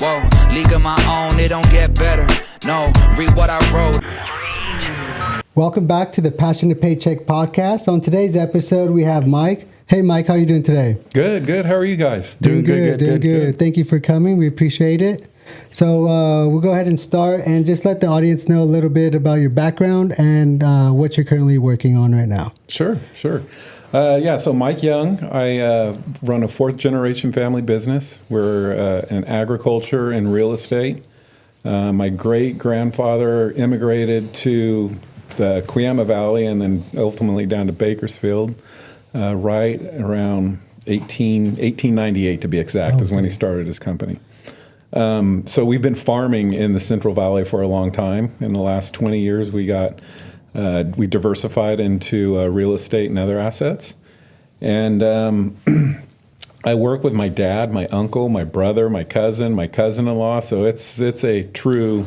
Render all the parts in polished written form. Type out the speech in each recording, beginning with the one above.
Whoa, league of my own, it don't get better. No, read what I wrote. Welcome back to the Passion to Paycheck podcast. On today's episode, we have Mike. Hey, Mike, how are you doing today? Good. How are you guys? Doing good. Thank you for coming. We appreciate it. So we'll go ahead and start and just let the audience know a little bit about your background and what you're currently working on right now. Sure. So Mike Young, I run a fourth generation family business. We're in agriculture and real estate. My great grandfather immigrated to the Cuyama Valley and then ultimately down to Bakersfield right around 1898 to be exact, is when he started his company. So we've been farming in the Central Valley for a long time. In the last 20 years, we diversified into real estate and other assets. And I work with my dad, my uncle, my brother, my cousin-in-law. So it's a true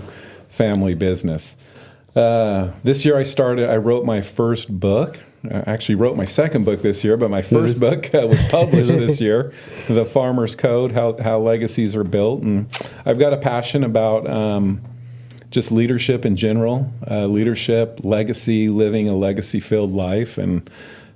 family business. This year I wrote my first book. I actually wrote my second book this year, but my first book was published this year, The Farmer's Code, How Legacies Are Built. And I've got a passion about just leadership in general, leadership, legacy, living a legacy-filled life. And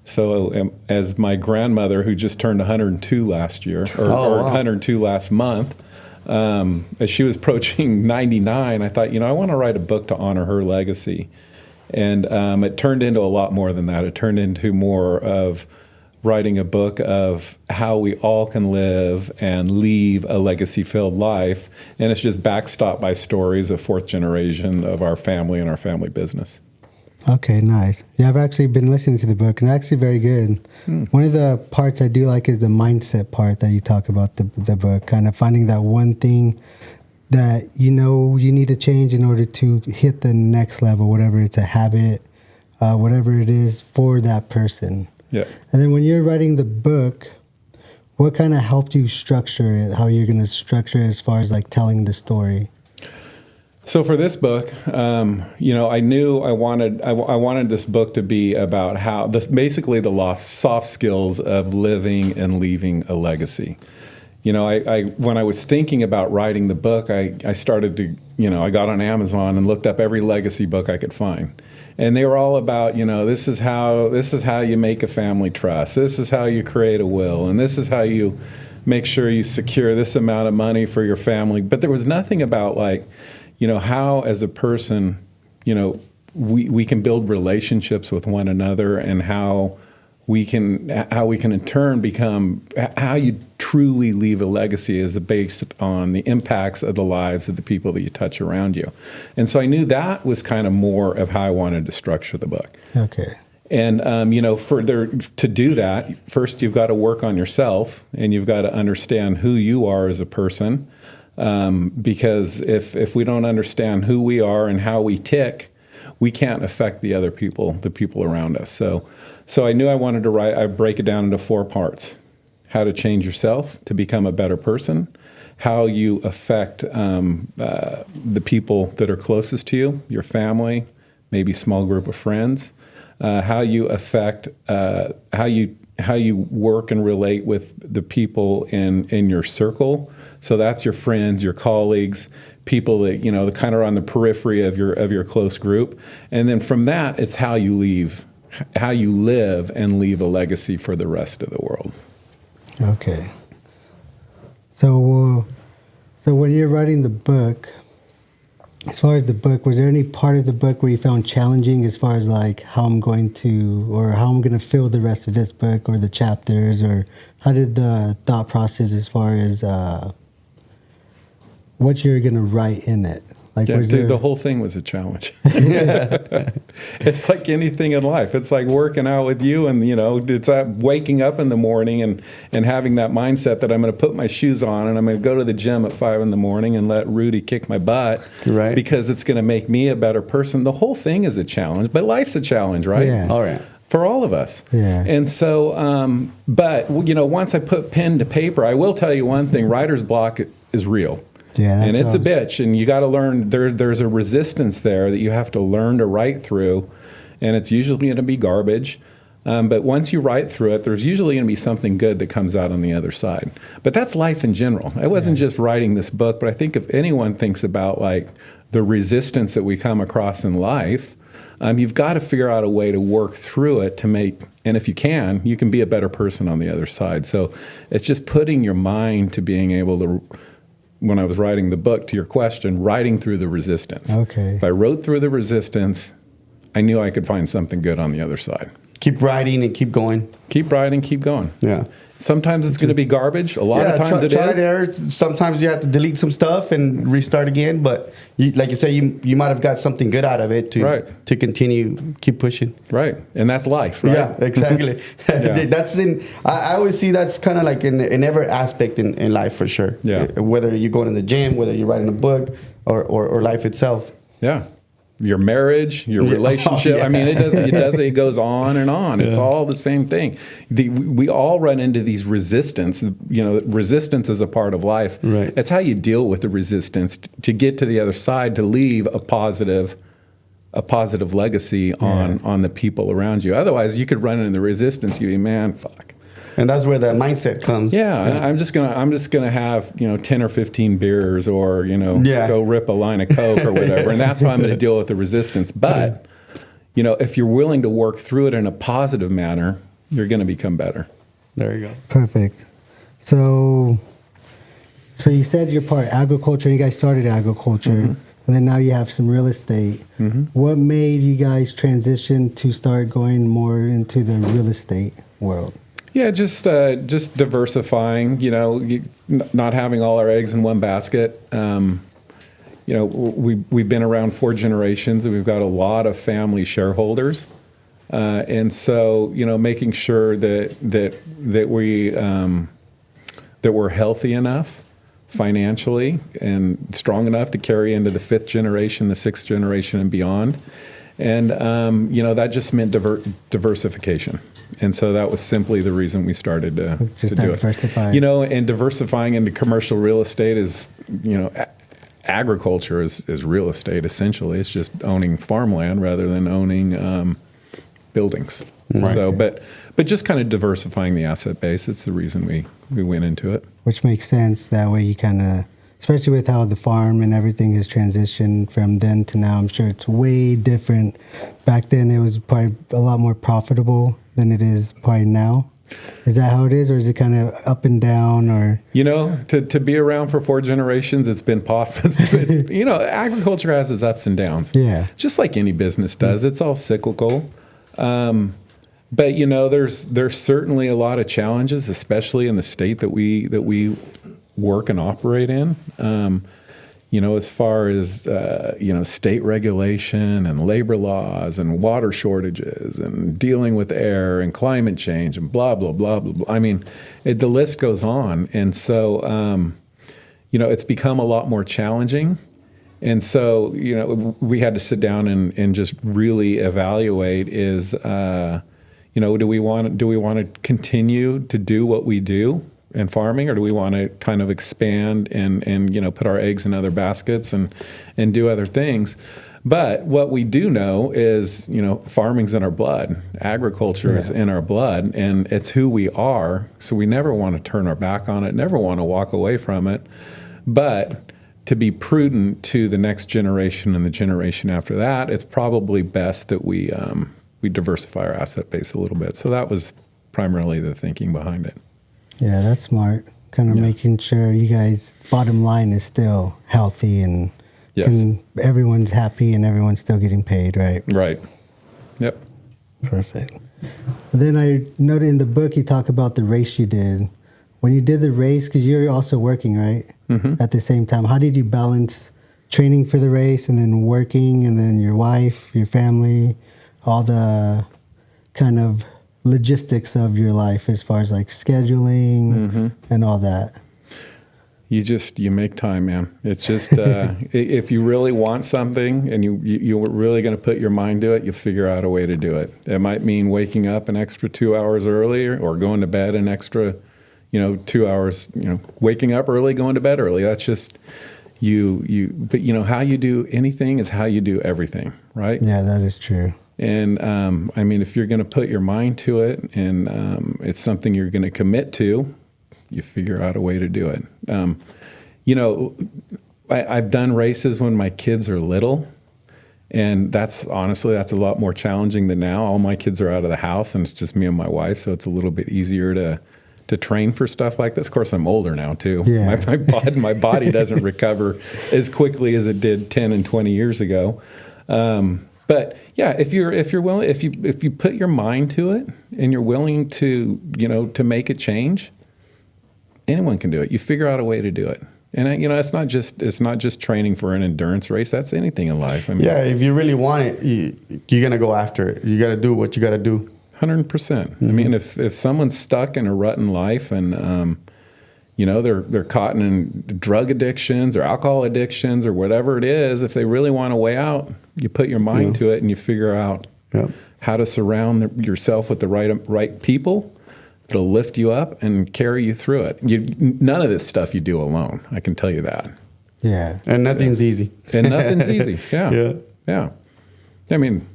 so as my grandmother, who just turned 102 last year, or 102 last month, as she was approaching 99, I thought, I want to write a book to honor her legacy. And it turned into a lot more than that. It turned into more of writing a book of how we all can live and leave a legacy-filled life. And it's just backstopped by stories of fourth generation of our family and our family business. Okay, nice. Yeah, I've actually been listening to the book, and it's actually very good. One of the parts I do like is the mindset part that you talk about the book, kind of finding that one thing that you need to change in order to hit the next level, whatever it's a habit, whatever it is for that person. Yeah. And then when you're writing the book, what kind of helped you structure it, how you're going to structure it as far as like telling the story? So for this book, I knew I wanted this book to be about how basically the soft skills of living and leaving a legacy. When I was thinking about writing the book, I started to, I got on Amazon and looked up every legacy book I could find. And they were all about, this is how you make a family trust. This is how you create a will. And this is how you make sure you secure this amount of money for your family. But there was nothing about how as a person, we can build relationships with one another, and how we can in turn become, how you truly leave a legacy is based on the impacts of the lives of the people that you touch around you. And so I knew that was kind of more of how I wanted to structure the book. Okay. And, to do that, first you've got to work on yourself, and you've got to understand who you are as a person. Because if we don't understand who we are and how we tick, we can't affect the other people, the people around us. So I knew I wanted to I break it down into 4 parts: how to change yourself to become a better person, how you affect the people that are closest to you, your family, maybe small group of friends, how you affect, how you work and relate with the people in your circle. So that's your friends, your colleagues, people that that kind of are on the periphery of your close group. And then from that, it's how you live and leave a legacy for the rest of the world. Okay. So when you're writing the book, as far as the book, was there any part of the book where you found challenging as far as like how I'm going to fill the rest of this book or the chapters, or how did the thought process as far as what you're going to write in it? Like, the whole thing was a challenge. It's like anything in life. It's like working out with you, and it's waking up in the morning and having that mindset that I'm going to put my shoes on and I'm going to go to the gym at 5 a.m. and let Rudy kick my butt, right? Because it's going to make me a better person. The whole thing is a challenge, but life's a challenge, right? Yeah. All right. For all of us. Yeah. And so, but once I put pen to paper, I will tell you one thing: writer's block is real. Yeah, and it's a bitch, and you got to learn. There's a resistance there that you have to learn to write through, and it's usually going to be garbage. But once you write through it, there's usually going to be something good that comes out on the other side. But that's life in general. I wasn't just writing this book, but I think if anyone thinks about like the resistance that we come across in life, you've got to figure out a way to work through it to make, and if you can be a better person on the other side. So it's just putting your mind to being able to, when I was writing the book, to your question, writing through the resistance. Okay. If I wrote through the resistance, I knew I could find something good on the other side. Keep writing and keep going. Keep writing, keep going. Yeah. Sometimes it's going to be garbage. A lot of times it is. Try and error. Sometimes you have to delete some stuff and restart again. But like you say, you might have got something good out of it to continue, keep pushing. Right. And that's life, right? Yeah, exactly. I always see that's kind of like in every aspect in life for sure. Yeah. Whether you're going to the gym, whether you're writing a book or life itself. Yeah. Your marriage, your relationship. I mean, it goes on and on. It's all the same thing. We all run into these resistance. Resistance is a part of life. Right. It's how you deal with the resistance to get to the other side, to leave a positive legacy on the people around you. Otherwise, you could run into the resistance. You'd be, man, fuck. And that's where that mindset comes. Yeah, I'm just gonna have 10 or 15 beers, or go rip a line of Coke or whatever, and that's how I'm gonna deal with the resistance. But if you're willing to work through it in a positive manner, you're gonna become better. There you go. Perfect. So you said you're part agriculture. You guys started agriculture, and then now you have some real estate. What made you guys transition to start going more into the real estate world? Yeah, just diversifying. Not having all our eggs in one basket. We've been around 4 generations, and we've got a lot of family shareholders, and so making sure that we're healthy enough financially and strong enough to carry into the 5th generation, the 6th generation, and beyond. And that just meant diversification. And so that was simply the reason we started to do it. And diversifying into commercial real estate is, agriculture is real estate essentially. It's just owning farmland rather than owning buildings. Right. So, but just kind of diversifying the asset base. It's the reason we went into it. Which makes sense. That way you kind of, especially with how the farm and everything has transitioned from then to now, I'm sure it's way different. Back then it was probably a lot more profitable than it is probably now. Is that how it is, or is it kind of up and down? Or to be around for 4 generations, it's been agriculture has its ups and downs. Yeah, just like any business does. It's all cyclical. But there's certainly a lot of challenges, especially in the state that we work and operate in. As far as state regulation and labor laws and water shortages and dealing with air and climate change and blah blah blah blah blah. I mean, the list goes on, and so it's become a lot more challenging. And so we had to sit down and just really evaluate: do we want to continue to do what we do in farming, or do we want to kind of expand and put our eggs in other baskets and do other things? But what we do know is, farming's in our blood. Agriculture is in our blood, and it's who we are. So we never want to turn our back on it, never want to walk away from it. But to be prudent to the next generation and the generation after that, it's probably best that we diversify our asset base a little bit. So that was primarily the thinking behind it. Yeah, that's smart. Kind of making sure you guys' bottom line is still healthy and everyone's happy and everyone's still getting paid, right? Right. Yep. Perfect. And then I noted in the book you talk about the race you did. When you did the race, because you're also working, right? At the same time, how did you balance training for the race and then working and then your wife, your family, all the kind of logistics of your life as far as like scheduling and all that? You make time, man. It's just if you really want something and you're really going to put your mind to it, you'll figure out a way to do it. It might mean waking up an extra 2 hours earlier, or going to bed an extra 2 hours, waking up early, going to bed early. That's just, But how you do anything is how you do everything, right? Yeah, that is true. And I mean, if you're going to put your mind to it, and it's something you're going to commit to, you figure out a way to do it. I've done races when my kids are little, and that's a lot more challenging than now. All my kids are out of the house, and it's just me and my wife, so it's a little bit easier to train for stuff like this. Of course, I'm older now too. Yeah. My body doesn't recover as quickly as it did 10 and 20 years ago. But yeah, if you're willing, if you put your mind to it and you're willing to to make a change, anyone can do it. You figure out a way to do it. And it's not just training for an endurance race. That's anything in life. I mean, yeah, if you really want it, you're gonna go after it. You got to do what you got to do. 100%. I mean, if someone's stuck in a rut in life and they're caught in drug addictions or alcohol addictions or whatever it is, if they really want a way out, you put your mind to it and you figure out how to surround yourself with the right people that'll lift you up and carry you through it. None of this stuff you do alone. I can tell you that. Yeah. And nothing's easy. And nothing's easy. Yeah. Yeah. I mean,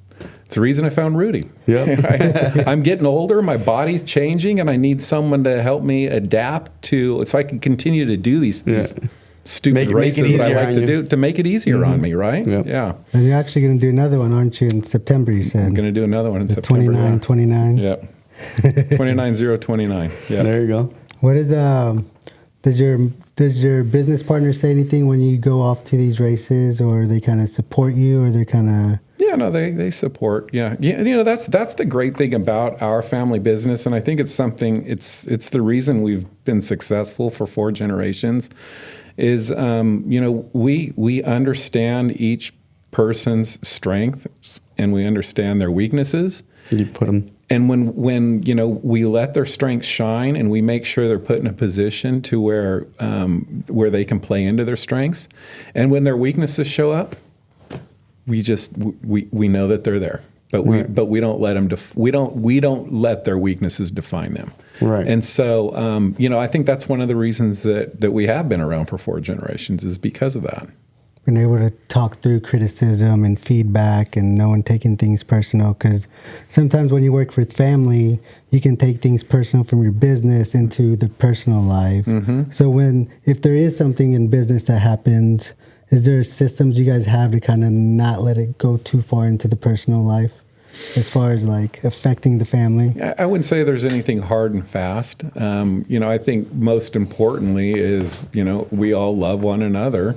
it's the reason I found Rudy. Yeah. I'm getting older, my body's changing, and I need someone to help me adapt so I can continue to do these stupid races that I like to do to make it easier on me, right? Yeah. And you're actually going to do another one, aren't you, in September, you said? I'm going to do another one in September. 29. Yeah. 29029. Yeah. There you go. What is does your business partner say anything when you go off to these races, or they kind of support you, or they're kind of... Yeah, no, they support. Yeah. That's the great thing about our family business, and I think it's the reason we've been successful for 4 generations. Is we understand each person's strengths and we understand their weaknesses. You put them. And when we let their strengths shine and we make sure they're put in a position to where they can play into their strengths, and when their weaknesses show up, we know that they're there, but we don't let them we don't let their weaknesses define them. Right. And so I think that's one of the reasons that we have been around for 4 generations is because of that. Being able to talk through criticism and feedback and no one taking things personal, because sometimes when you work with family, you can take things personal from your business into the personal life. Mm-hmm. So if there is something in business that happens, is there systems you guys have to kind of not let it go too far into the personal life as far as like affecting the family? I wouldn't say there's anything hard and fast. I think most importantly is, we all love one another.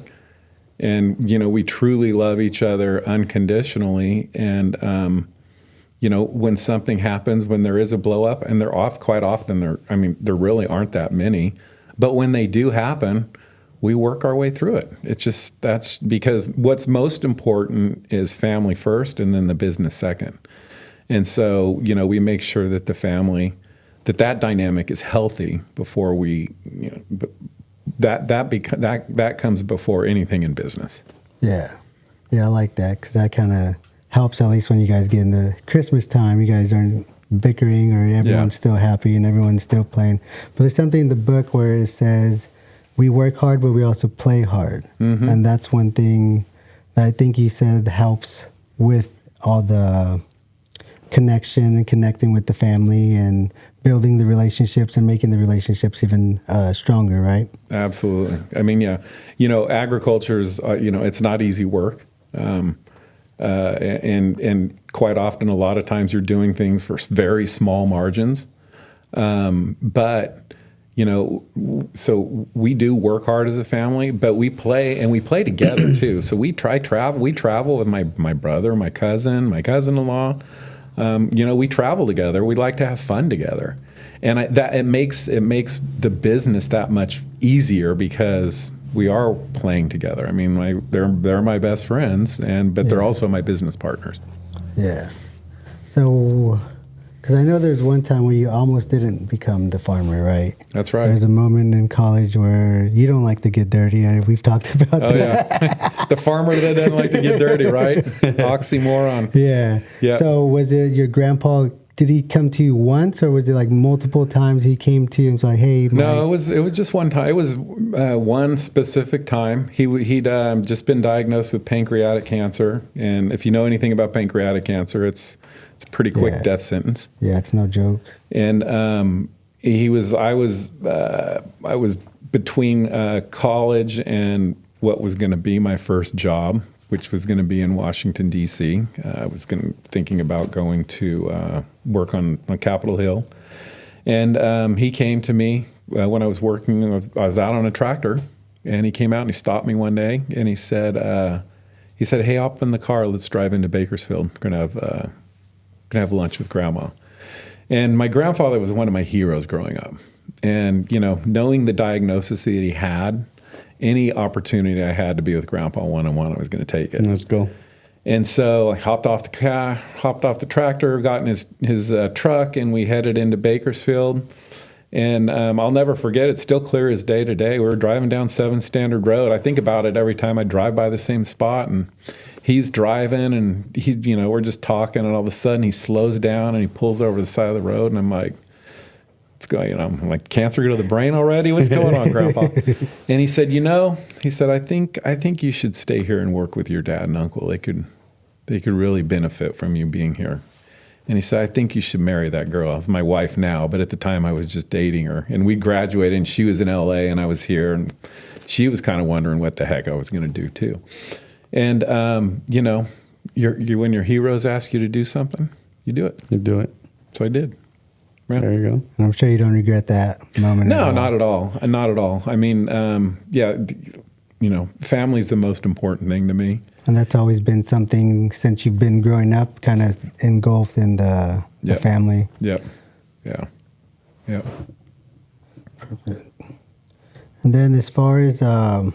And, we truly love each other unconditionally. And, when something happens, when there is a blow up, and quite often there really aren't that many. But when they do happen, we work our way through it. That's because what's most important is family first and then the business second. And so, we make sure that the family, that dynamic is healthy before we, that comes before anything in business. Yeah, I like that, because that kind of helps, at least when you guys get in the Christmas time, you guys aren't bickering, or everyone's still happy and everyone's still playing. But there's something in the book where it says we work hard, but we also play hard. Mm-hmm. And that's one thing that I think you said helps with all the connection and connecting with the family and building the relationships and making the relationships even stronger, right? Absolutely. I mean, yeah, agriculture is, it's not easy work. And quite often, a lot of times you're doing things for very small margins. But, so we do work hard as a family, but we play together too. So we travel with my brother, my cousin-in-law. We travel together. We like to have fun together, and it makes the business that much easier because we are playing together. I mean, they're my best friends, but they're also my business partners. Yeah. So, because I know there's one time where you almost didn't become the farmer, right? That's right. There's a moment in college where you don't like to get dirty. We've talked about that. Yeah. The farmer that doesn't like to get dirty, right? Oxymoron. Yeah. So was it your grandpa did he come to you once, or was it like multiple times he came to you and was like, "Hey"? No, it was just one time. It was one specific time. He'd just been diagnosed with pancreatic cancer, and if you know anything about pancreatic cancer, it's a pretty quick death sentence. Yeah, it's no joke. And I was between college and what was going to be my first job, which was going to be in Washington, D.C. I was thinking about going to work on Capitol Hill. And he came to me when I was working. I was out on a tractor, and he came out and he stopped me one day, and he said, "Hey, hop in the car. Let's drive into Bakersfield. We're gonna have lunch with Grandma." And my grandfather was one of my heroes growing up. And knowing the diagnosis that he had, any opportunity I had to be with Grandpa one-on-one, I was going to take it. Let's go. And so I hopped off the tractor, got in his truck, and we headed into Bakersfield. And I'll never forget, it's still clear as day today. We were driving down 7 Standard Road. I think about it every time I drive by the same spot. And he's driving, and we're just talking, and all of a sudden he slows down and he pulls over the side of the road, and I'm like, what's going on? I'm like, cancer go to the brain already? What's going on, Grandpa? And he said, I think you should stay here and work with your dad and uncle. They could really benefit from you being here. And he said, I think you should marry that girl. It's my wife now, but at the time I was just dating her. And we graduated, and she was in L.A. and I was here, and she was kind of wondering what the heck I was going to do too. And when your heroes ask you to do something, you do it. You do it. So I did. Yeah. There you go. And I'm sure you don't regret that moment. No, not at all. Not at all. I mean, family's the most important thing to me. And that's always been something since you've been growing up, kind of engulfed in the family. Yep. Yeah. Yep. Perfect. And then as far as the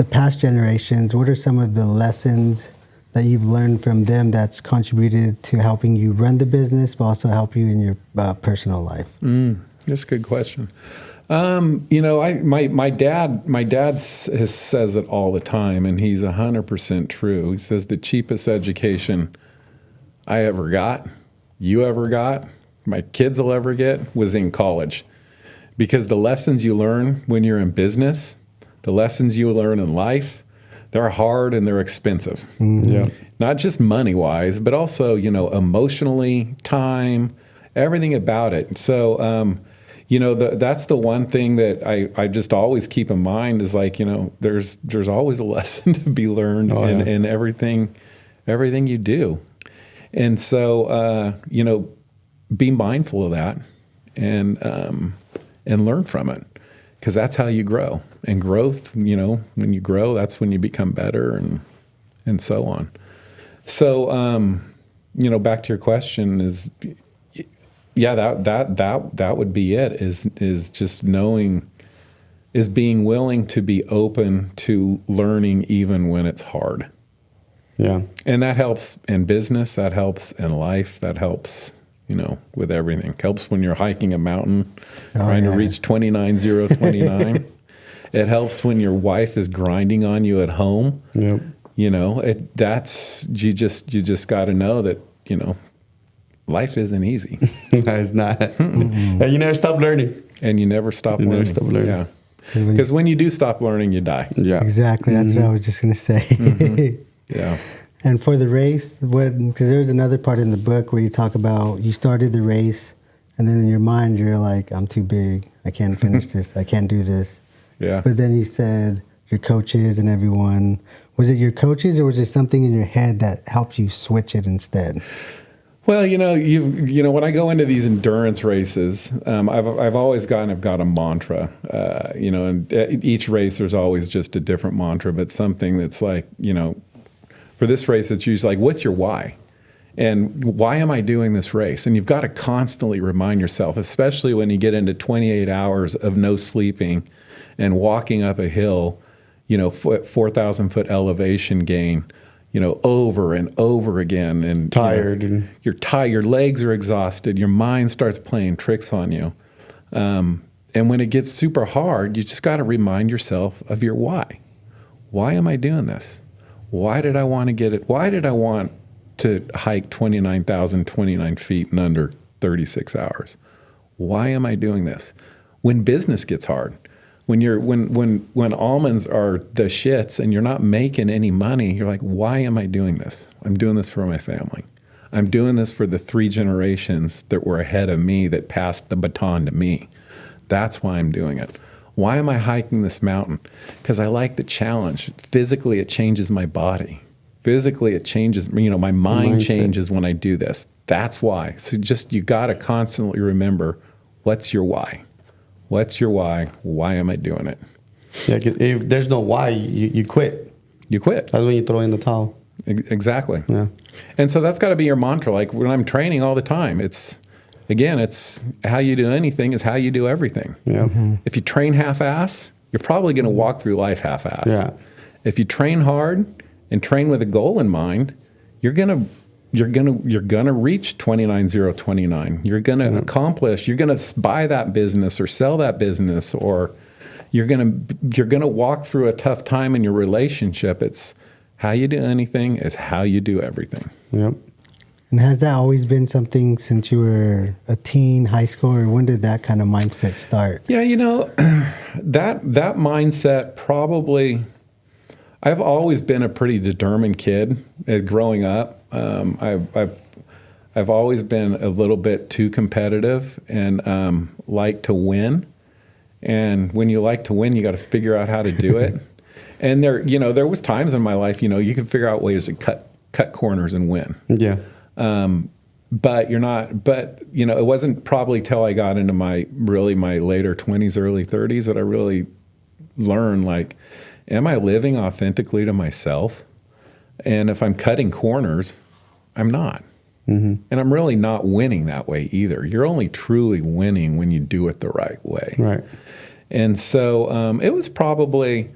past generations, what are some of the lessons that you've learned from them that's contributed to helping you run the business, but also help you in your personal life? That's a good question. My dad says it all the time, and he's 100% true. He says the cheapest education I ever got, you ever got, my kids will ever get, was in college. Because the lessons you learn when you're in business, the lessons you learn in life, they're hard and they're expensive. Mm-hmm. Yeah. Not just money-wise, but also, emotionally, time, everything about it. So, that's the one thing that I just always keep in mind is like, there's always a lesson to be learned in everything you do. And so, be mindful of that and learn from it, because that's how you grow. And growth, when you grow, that's when you become better and so on. So, back to your question is, that would be it, is just knowing, is being willing to be open to learning even when it's hard. Yeah. And that helps in business, that helps in life, that helps, with everything. Helps when you're hiking a mountain, trying to reach 29,029. It helps when your wife is grinding on you at home. Yep. You just got to know that, life isn't easy. No, it's not. And you never stop learning. And you never stop learning. Never stop learning. Yeah. Because when you do stop learning, you die. Yeah. Exactly. That's what I was just going to say. Mm-hmm. Yeah. And for the race, because there's another part in the book where you talk about you started the race, and then in your mind you're like, I'm too big. I can't finish this. I can't do this. Yeah. But then you said your coaches and everyone. Was it your coaches, or was it something in your head that helped you switch it instead? Well, when I go into these endurance races, I've always got a mantra. And each race there's always just a different mantra, but something that's like, for this race, it's usually like, what's your why? And why am I doing this race? And you've got to constantly remind yourself, especially when you get into 28 hours of no sleeping and walking up a hill, 4,000 foot elevation gain, over and over again. And tired. You're tired, your legs are exhausted, your mind starts playing tricks on you. And when it gets super hard, you just got to remind yourself of your why. Why am I doing this? Why did I want to get it? Why did I want to hike 29,029 feet in under 36 hours. Why am I doing this? When business gets hard, when almonds are the shits and you're not making any money, you're like, why am I doing this? I'm doing this for my family. I'm doing this for the 3 generations that were ahead of me that passed the baton to me. That's why I'm doing it. Why am I hiking this mountain? Because I like the challenge. Physically, it changes my body. Physically, it changes, my mind Mindset. changes when I do this. That's why. So you got to constantly remember, what's your why? What's your why? Why am I doing it? Yeah, if there's no why, you quit. You quit. That's when you throw in the towel. Exactly. Yeah. And so that's got to be your mantra. Like when I'm training all the time, it's how you do anything is how you do everything. Yeah. If you train half-ass, you're probably going to walk through life half-ass. Yeah. If you train hard and train with a goal in mind, you're gonna reach 29,029. You're gonna accomplish. You're gonna buy that business or sell that business, or you're gonna walk through a tough time in your relationship. It's how you do anything is how you do everything. Yep. And has that always been something since you were a teen, high school, or when did that kind of mindset start? Yeah, that mindset probably. I've always been a pretty determined kid growing up. I've always been a little bit too competitive and like to win. And when you like to win, you got to figure out how to do it. And there was times in my life, you can figure out ways to cut corners and win. Yeah. But it wasn't probably till I got into my later 20s, early 30s that I really learned, like, am I living authentically to myself? And if I'm cutting corners, I'm not. Mm-hmm. And I'm really not winning that way either. You're only truly winning when you do it the right way. Right. And so it was probably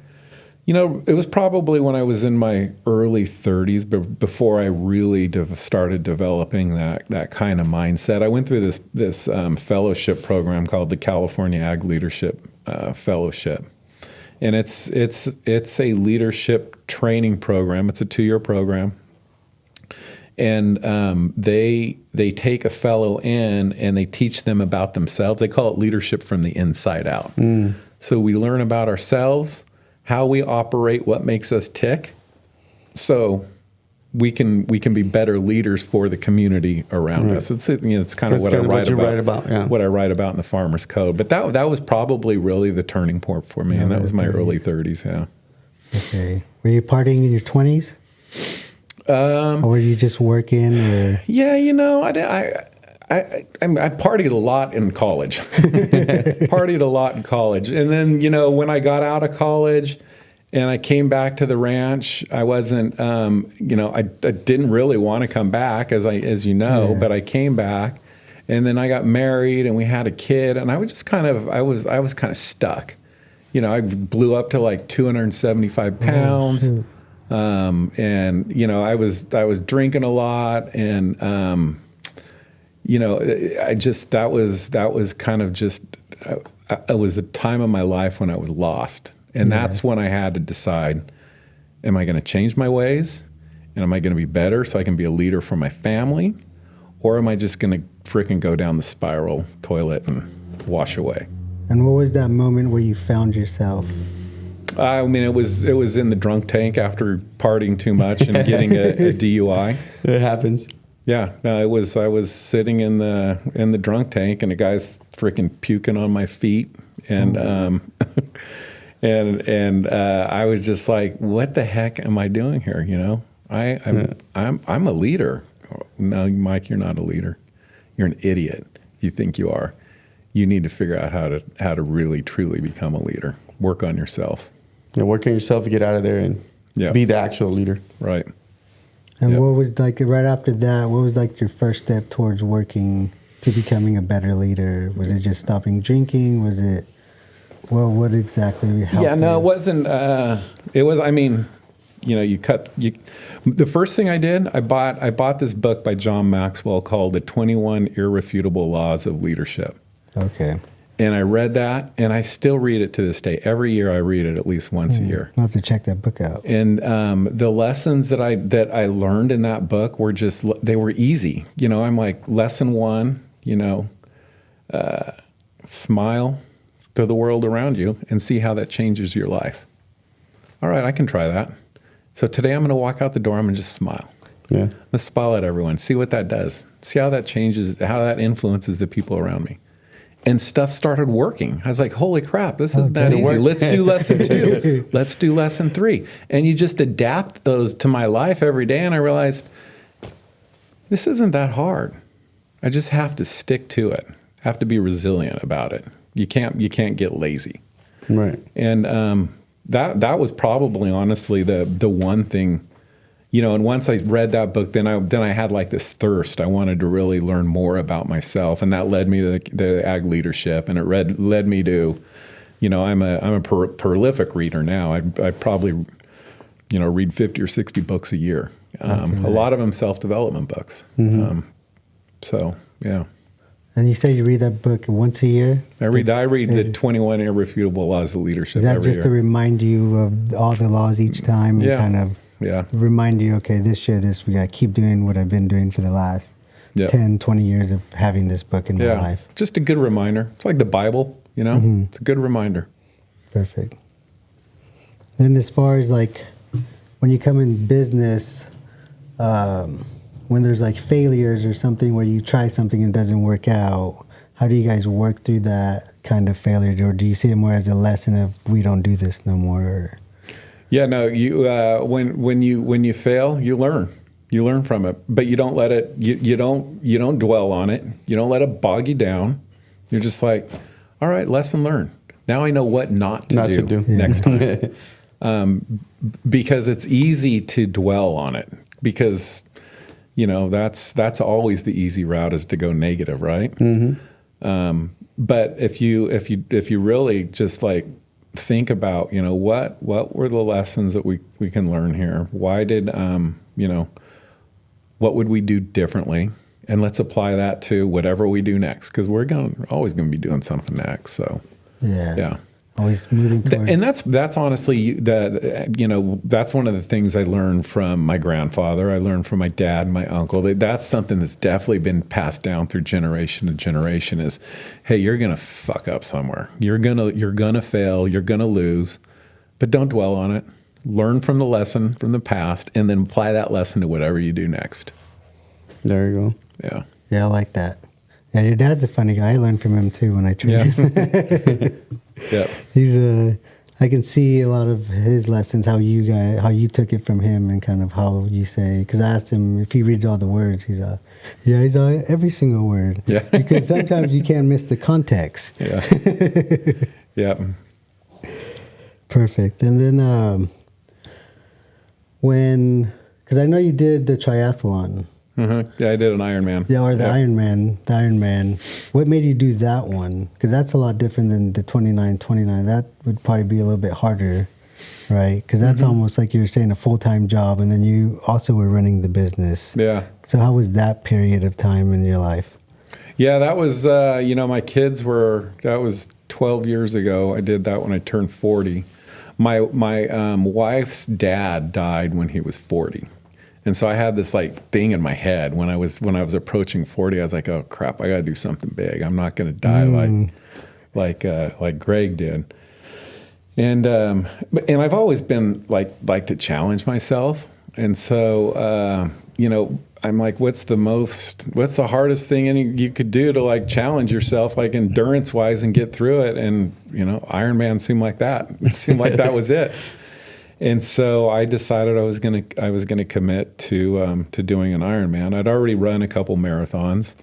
when I was in my early 30s, but before I really started developing that kind of mindset. I went through this fellowship program called the California Ag Leadership Fellowship. And it's a leadership training program. It's a 2-year program, and they take a fellow in and they teach them about themselves. They call it leadership from the inside out. So we learn about ourselves, how we operate, what makes us tick, so we can be better leaders for the community around us. It's kind of what I write about. Yeah. What I write about in the Farmer's Code. But that was probably really the turning point for me, and that was my early 30s. Yeah. Okay. Were you partying in your 20s? Or were you just working? Or? Yeah, I partied a lot in college. And then when I got out of college. And I came back to the ranch. I wasn't, I didn't really want to come back, as you know, but I came back, and then I got married, and we had a kid, and I was just kind of stuck. I blew up to like 275 pounds, and I was drinking a lot, and that was kind of just, it was a time of my life when I was lost. And that's when I had to decide, am I going to change my ways? And am I going to be better so I can be a leader for my family? Or am I just going to freaking go down the spiral toilet and wash away? And what was that moment where you found yourself? I mean, it was in the drunk tank after partying too much and getting a DUI. It happens. Yeah, no, I was sitting in the drunk tank, and a guy's freaking puking on my feet, and And I was just like, what the heck am I doing here? I'm a leader. No, Mike, you're not a leader. You're an idiot if you think you are. You need to figure out how to really truly become a leader. Work on yourself. Yeah, work on yourself to get out of there and be the actual leader. Right. And what was right after that? What was your first step towards working to becoming a better leader? Was it just stopping drinking? Was it? Well, what exactly helped? Yeah, no, it wasn't. It was. I mean, the first thing I did, I bought this book by John Maxwell called "The 21 Irrefutable Laws of Leadership." Okay. And I read that, and I still read it to this day. Every year I read it at least once a year. I'll have to check that book out. And the lessons that I learned in that book were they were easy. You know, I'm like, lesson 1, you know, smile to the world around you and see how that changes your life. All right, I can try that. So today I'm going to walk out the door. I'm going to just smile. Yeah. Let's smile at everyone. See what that does. See how that changes, how that influences the people around me. And stuff started working. I was like, holy crap, this isn't that easy. Let's do lesson 2. Let's do lesson 3. And you just adapt those to my life every day. And I realized this isn't that hard. I just have to stick to it. I have to be resilient about it. You can't get lazy. Right. And that was probably honestly the one thing, you know. And once I read that book, then I had like this thirst. I wanted to really learn more about myself, and that led me to the ag leadership, and it led me to, you know, I'm a prolific reader now. I probably, you know, read 50 or 60 books a year. A lot of them self-development books. So yeah. And you say you read that book once a year? I read the 21 Irrefutable Laws of Leadership. Is that every just year. to remind you of all the laws each time and kind of remind you, okay, this year, we got to keep doing what I've been doing for the last 10, 20 years of having this book in my life? Just a good reminder. It's like the Bible, you know? It's a good reminder. Perfect. Then as far as like when you come in business, when there's like failures or something where you try something and it doesn't work out, how do you guys work through that kind of failure? Or do you see it more as a lesson of we don't do this no more? Yeah, no, you when you fail, you learn. You learn from it, but you don't let it. You don't dwell on it. You don't let it bog you down. You're just like, all right, lesson learned. Now I know what not to do next time. Because it's easy to dwell on it, because you know that's always the easy route, is to go negative, right? But if you really just like think about, you know, what were the lessons that we can learn here? Why did you know, what would we do differently? And let's apply that to whatever we do next, because we're always going to be doing something next. So yeah. Always moving towards. And that's honestly you know, that's one of the things I learned from my grandfather. I learned from my dad, my uncle. That's something that's definitely been passed down through generation to generation. Is, hey, you're gonna fuck up somewhere. You're gonna fail. You're gonna lose, but don't dwell on it. Learn from the lesson from the past, and then apply that lesson to whatever you do next. There you go. Yeah. Yeah, I like that. Yeah, your dad's a funny guy. I learned from him too when I trained him. Yeah. He's I can see a lot of his lessons, how you took it from him, and kind of how you say, because I asked him if he reads all the words. He's every single word. Yeah. Because sometimes you can't miss the context. Yeah. Yeah. Perfect. And then because I know you did the triathlon. Yeah, I did an Ironman. Yeah, or the Ironman. What made you do that one? Because that's a lot different than the 29. That would probably be a little bit harder, right? Because that's almost like you were saying a full-time job, and then you also were running the business. Yeah. So how was that period of time in your life? Yeah, that was, you know, my kids that was 12 years ago. I did that when I turned 40. My wife's dad died when he was 40. And so I had this like thing in my head when I was approaching 40. I was like, oh crap, I got to do something big. I'm not going to die like Greg did. And I've always been like to challenge myself. And so you know, I'm like, what's the hardest thing you could do to like challenge yourself, like endurance wise, and get through it? And you know, Ironman seemed like that. It seemed like that was it. And so I decided I was gonna commit to doing an Ironman. I'd already run a couple marathons.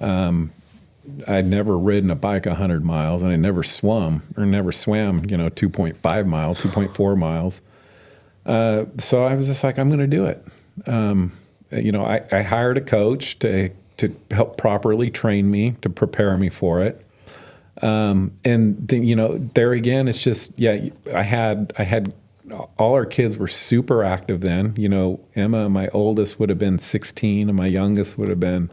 I'd never ridden a bike 100 miles, and I never swam, you know, 2.5 miles, 2.4 miles. So I was just like, I'm gonna do it. You know, I hired a coach to help properly train me, to prepare me for it. And then, you know, there again, it's just, I had all our kids were super active then. You know, Emma, my oldest, would have been 16, and my youngest would have been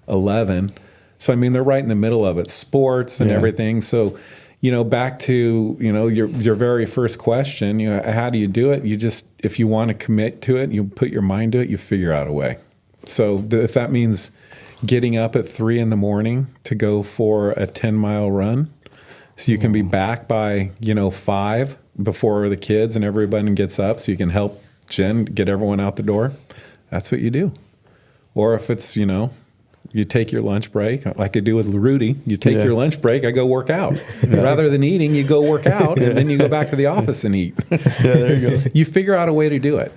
11. So, I mean, they're right in the middle of it, sports and Yeah. everything. So, you know, back to, you know, your very first question, you know, how do you do it? You just, if you want to commit to it, you put your mind to it, you figure out a way. So if that means getting up at 3 a.m. to go for a 10-mile run, so you can be back by, you know, 5 before the kids and everybody gets up, so you can help Jen get everyone out the door, that's what you do. Or if it's, you know, you take your lunch break, like I do with Rudy. You take your lunch break, I go work out. Rather than eating, you go work out, and then you go back to the office and eat. There you go. You figure out a way to do it.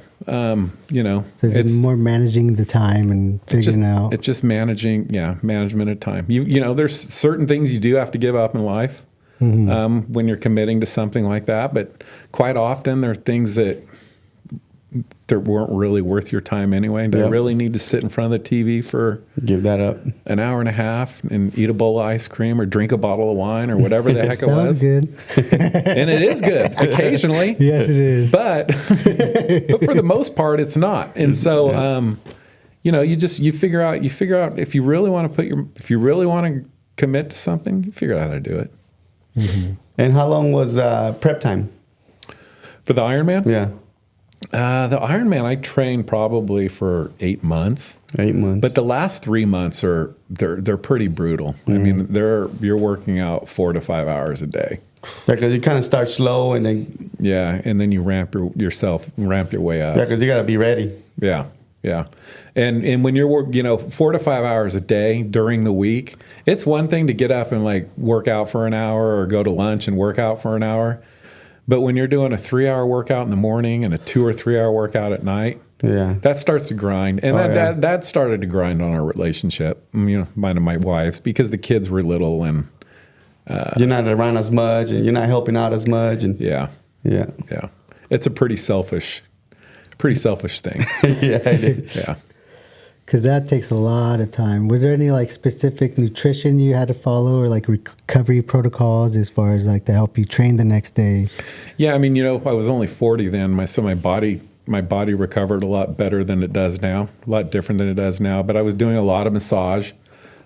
You know, So it's more managing the time and figuring out. It's just management of time. You know, there's certain things you do have to give up in life when you're committing to something like that. But quite often, there are things that weren't really worth your time anyway. Do I really need to sit in front of the TV for give that up an hour and a half and eat a bowl of ice cream or drink a bottle of wine or whatever the heck it was? Sounds good. And it is good occasionally. Yes, it is. But for the most part, it's not. And so, you know, you figure out if you really want to if you really want to commit to something, you figure out how to do it. Mm-hmm. And how long was prep time For the Ironman? Yeah. The Ironman, I trained probably for 8 months. 8 months. But the last 3 months they're pretty brutal. I mean, you're working out 4 to 5 hours a day. Yeah, because you kind of start slow and then And then you ramp your way up. yeah, because you got to be ready. Yeah. And when you're, you know, 4 to 5 hours a day during the week, it's one thing to get up and like work out for an hour or go to lunch and work out for an hour. But when you're doing a 3-hour workout in the morning and a 2 or 3 hour workout at night, that starts to grind. And that started to grind on our relationship, you know, mine and my wife's, because the kids were little and you're not around as much and you're not helping out as much. And yeah. It's a pretty selfish thing. Yeah, it is. Yeah. Because that takes a lot of time. Was there any like specific nutrition you had to follow or like recovery protocols as far as like to help you train the next day? Yeah, I mean, you know, I was only 40 then, so my body recovered a lot better than it does now, a lot different than it does now. But I was doing a lot of massage.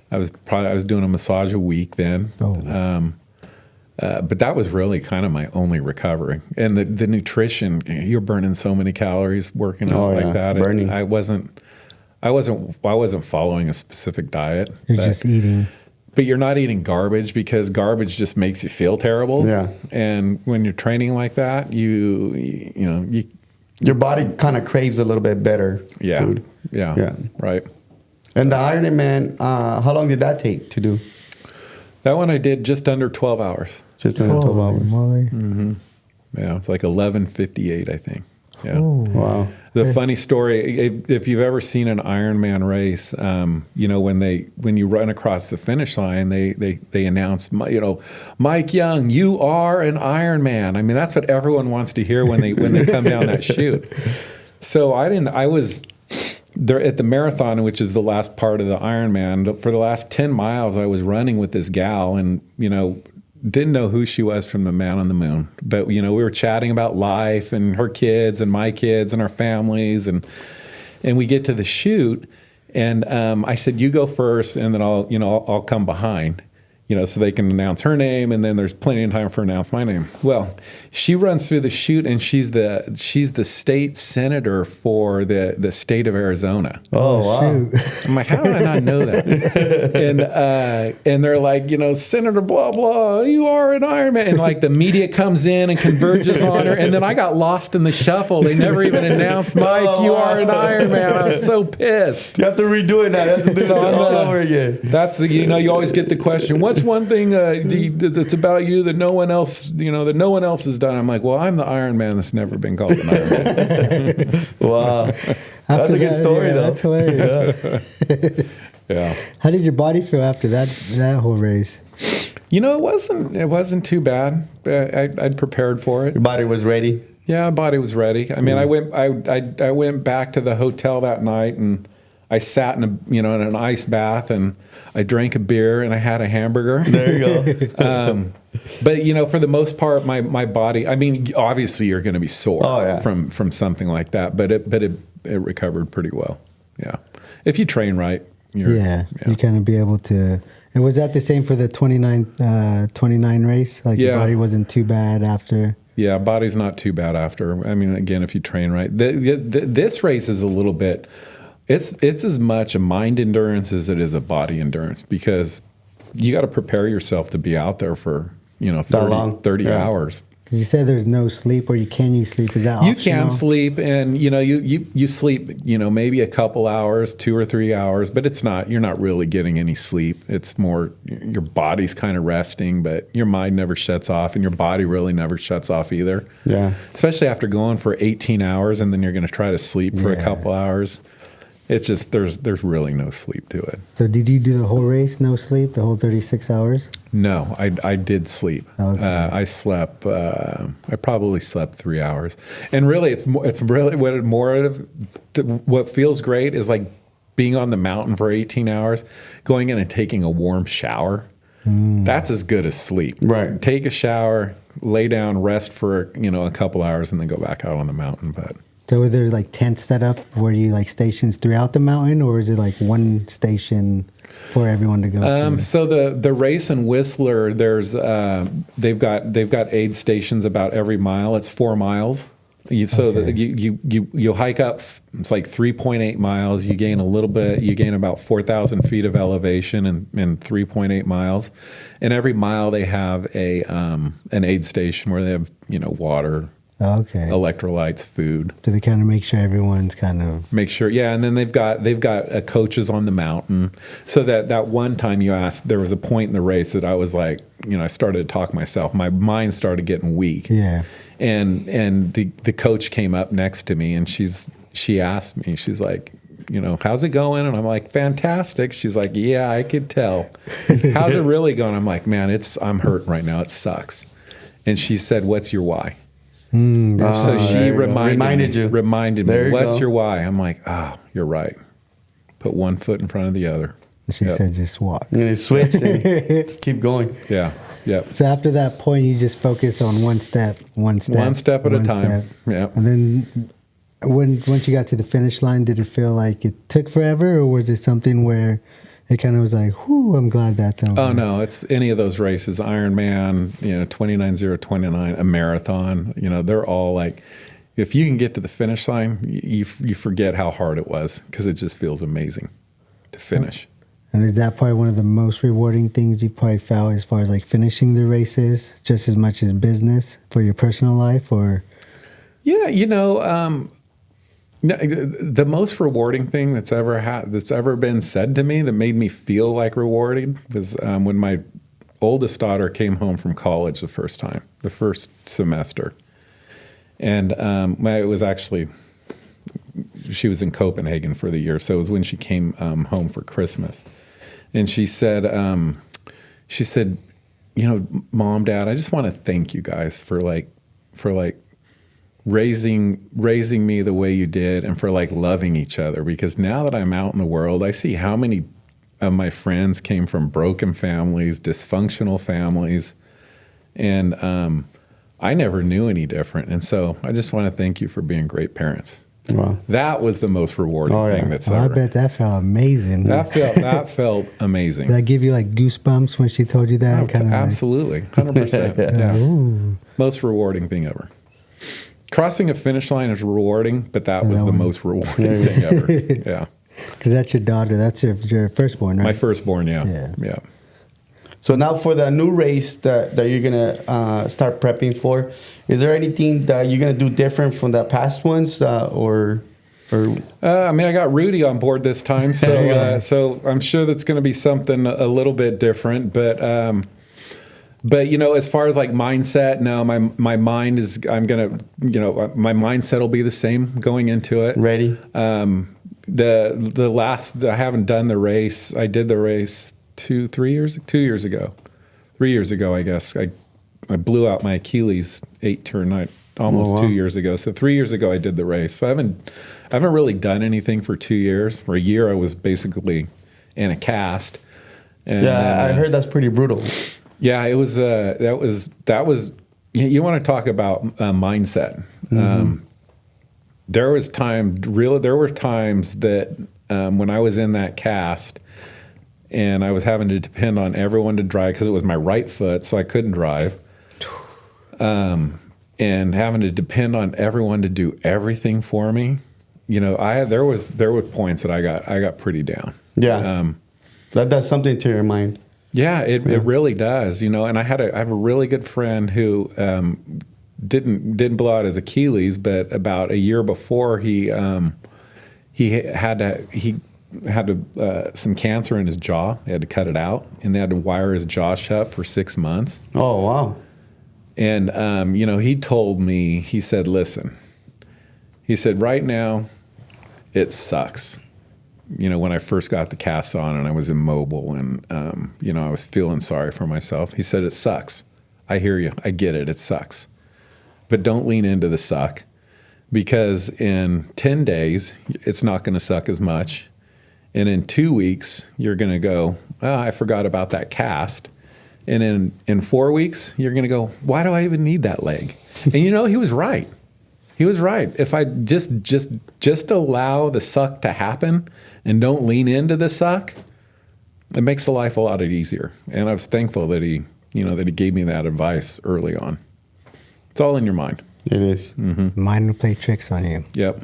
I was doing a massage a week then. But that was really kind of my only recovery. And the nutrition, you're burning so many calories working out like that. Burning. I wasn't following a specific diet. You're just eating. But you're not eating garbage, because garbage just makes you feel terrible. Yeah. And when you're training like that, you Your body kind of craves a little bit better food. Yeah. Right. And the Ironman, how long did that take to do? That one I did just under 12 hours. Just under 12 hours. Moly. Yeah, it's like 11:58, I think. Yeah. Oh. Wow. The funny story, if you've ever seen an Ironman race, you know, when you run across the finish line, they announce, you know, Mike Young, you are an Ironman. I mean, that's what everyone wants to hear when they come down that chute. So I was there at the marathon, which is the last part of the Ironman. For the last 10 miles, I was running with this gal, and, you know, didn't know who she was from the Man on the Moon. But, you know, we were chatting about life and her kids and my kids and our families. And we get to the chute, and I said, you go first, and then I'll come behind, you know, so they can announce her name, and then there's plenty of time for her to announce my name. Well, she runs through the chute, and she's the state senator for the state of Arizona. Oh, wow. Shoot. I'm like, how did I not know that? And they're like, you know, Senator blah blah, you are an Ironman, and like the media comes in and converges on her, and then I got lost in the shuffle. They never even announced, Mike, you are an Ironman. I was so pissed. You have to redo it now. You have to do it all over again. That's you always get the question, what's one thing that's about you that no one else has done? I'm like, well, I'm the Ironman that's never been called an Ironman. Wow. That's a good story, though. That's hilarious. Yeah. How did your body feel after that whole race? You know, it wasn't too bad. I'd prepared for it. Your body was ready. Yeah, body was ready. I mean, I went back to the hotel that night, and I sat in an ice bath, and I drank a beer, and I had a hamburger. There you go. But you know, for the most part, my body. I mean, obviously, you're going to be sore from something like that, but it recovered pretty well. Yeah, if you train right. You kind of be able to And was that the same for the 29 race? Like your body wasn't too bad after? Yeah, body's not too bad after. I mean, again, if you train right. This race is a little bit, it's as much a mind endurance as it is a body endurance, because you got to prepare yourself to be out there for, 30 hours. Because you said there's no sleep, or can you sleep? Is that optional? You can sleep, and you sleep, maybe a couple hours, 2 or 3 hours, but you're not really getting any sleep. It's more your body's kind of resting, but your mind never shuts off, and your body really never shuts off either. Yeah. Especially after going for 18 hours, and then you're going to try to sleep for a couple hours. It's just there's really no sleep to it. So did you do the whole race, no sleep, the whole 36 hours? No, I did sleep. Okay. I slept. I probably slept 3 hours. And really, it's really what feels great is like being on the mountain for 18 hours, going in and taking a warm shower. That's as good as sleep. Right. Take a shower, lay down, rest for a couple hours, and then go back out on the mountain. But. So are there like tents set up where you like stations throughout the mountain, or is it like one station for everyone to go to? So the race in Whistler, there's they've got aid stations about every mile. It's 4 miles. You hike up. It's like 3.8 miles. You gain a little bit. You gain about 4,000 feet of elevation in 3.8 miles. And every mile they have an aid station where they have water. Okay. Electrolytes, food. Do they kind of make sure everyone's kind of and then they've got coaches on the mountain. So that one time you asked, there was a point in the race that I was like, I started to talk myself. My mind started getting weak. Yeah. And the coach came up next to me, and she asked me, she's like, how's it going? And I'm like, fantastic. She's like, yeah, I could tell. How's it really going? I'm like, man, I'm hurting right now. It sucks. And she said, what's your why? So she reminded me, what's your why? I'm like, you're right. Put one foot in front of the other. She said, just walk. You're going to switch and just keep going. Yeah. Yep. So after that point, you just focus on one step at a time. Yeah. And then once you got to the finish line, did it feel like it took forever, or was it something where it kind of was like, whew, I'm glad that's over? Oh, no, it's any of those races, Ironman, 29:029, a marathon, they're all like, if you can get to the finish line, you forget how hard it was, because it just feels amazing to finish. And is that probably one of the most rewarding things you probably found as far as like finishing the races, just as much as business for your personal life, or? Yeah, the most rewarding thing that's ever been said to me that made me feel like rewarding was when my oldest daughter came home from college the first semester, and it was actually, she was in Copenhagen for the year, so it was when she came home for Christmas, and she said, Mom, Dad, I just want to thank you guys for raising me the way you did, and for like loving each other, because now that I'm out in the world, I see how many of my friends came from broken families, dysfunctional families, and I never knew any different. And so I just want to thank you for being great parents. Wow. That was the most rewarding thing that's ever. I bet that felt amazing. That felt amazing. Did that give you like goosebumps when she told you that? Absolutely, 100%. Yeah. Ooh. Most rewarding thing ever. Crossing a finish line is rewarding, but that was the most rewarding thing ever. Yeah. Because that's your daughter. That's your firstborn, right? My firstborn, yeah. So now for the new race that you're going to start prepping for, is there anything that you're going to do different from the past ones, or? I got Rudy on board this time, so I'm sure that's going to be something a little bit different, but as far as like mindset, no, my mind is, my mindset will be the same going into it. Ready. The last, I haven't done the race. I did the race 2 years ago, I guess. I blew out my Achilles 2 years ago. So 3 years ago I did the race. So I haven't really done anything for 2 years. For a year I was basically in a cast. And, I heard that's pretty brutal. Yeah, it was. That was. You want to talk about mindset? Mm-hmm. There were times that when I was in that cast, and I was having to depend on everyone to drive because it was my right foot, so I couldn't drive. And having to depend on everyone to do everything for me, there were points that I got pretty down. Yeah, that does something to your mind. Yeah, it really does. And I have a really good friend who didn't blow out his Achilles, but about a year before he had some cancer in his jaw. They had to cut it out, and they had to wire his jaw shut for 6 months. Oh, wow. And, he told me, he said, listen, he said, right now it sucks. When I first got the cast on and I was immobile and, I was feeling sorry for myself. He said, it sucks. I hear you. I get it. It sucks. But don't lean into the suck, because in 10 days, it's not going to suck as much. And in 2 weeks, you're going to go, oh, I forgot about that cast. And in 4 weeks, you're going to go, why do I even need that leg? And he was right. He was right. If I just allow the suck to happen and don't lean into the suck, it makes the life a lot easier. And I was thankful that he gave me that advice early on. It's all in your mind. It is. Mm-hmm. Mind will play tricks on you. Yep.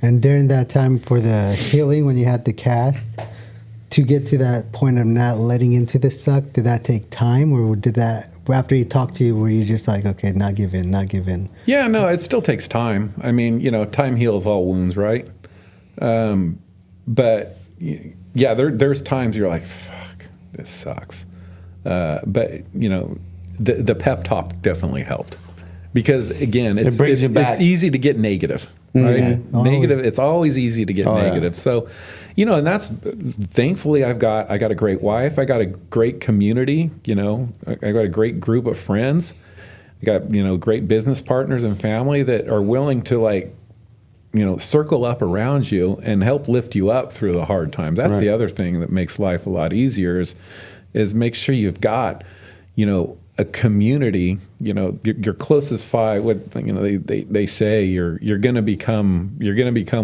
And during that time for the healing, when you had the cast, to get to that point of not letting into the suck, did that take time, or did that, after he talked to you, were you just like, okay, not give in? Yeah, no, it still takes time. I mean, time heals all wounds, right? But yeah, there's times you're like, fuck, this sucks. But the pep talk definitely helped, because again, it's easy to get negative. Right? Yeah, Negative. It's always easy to get negative. Yeah. So, and that's, thankfully I got a great wife. I got a great community. I got a great group of friends. I got, great business partners and family that are willing to circle up around you and help lift you up through the hard times. That's the other thing that makes life a lot easier is make sure you've got, a community, your closest five. What they say you're going to become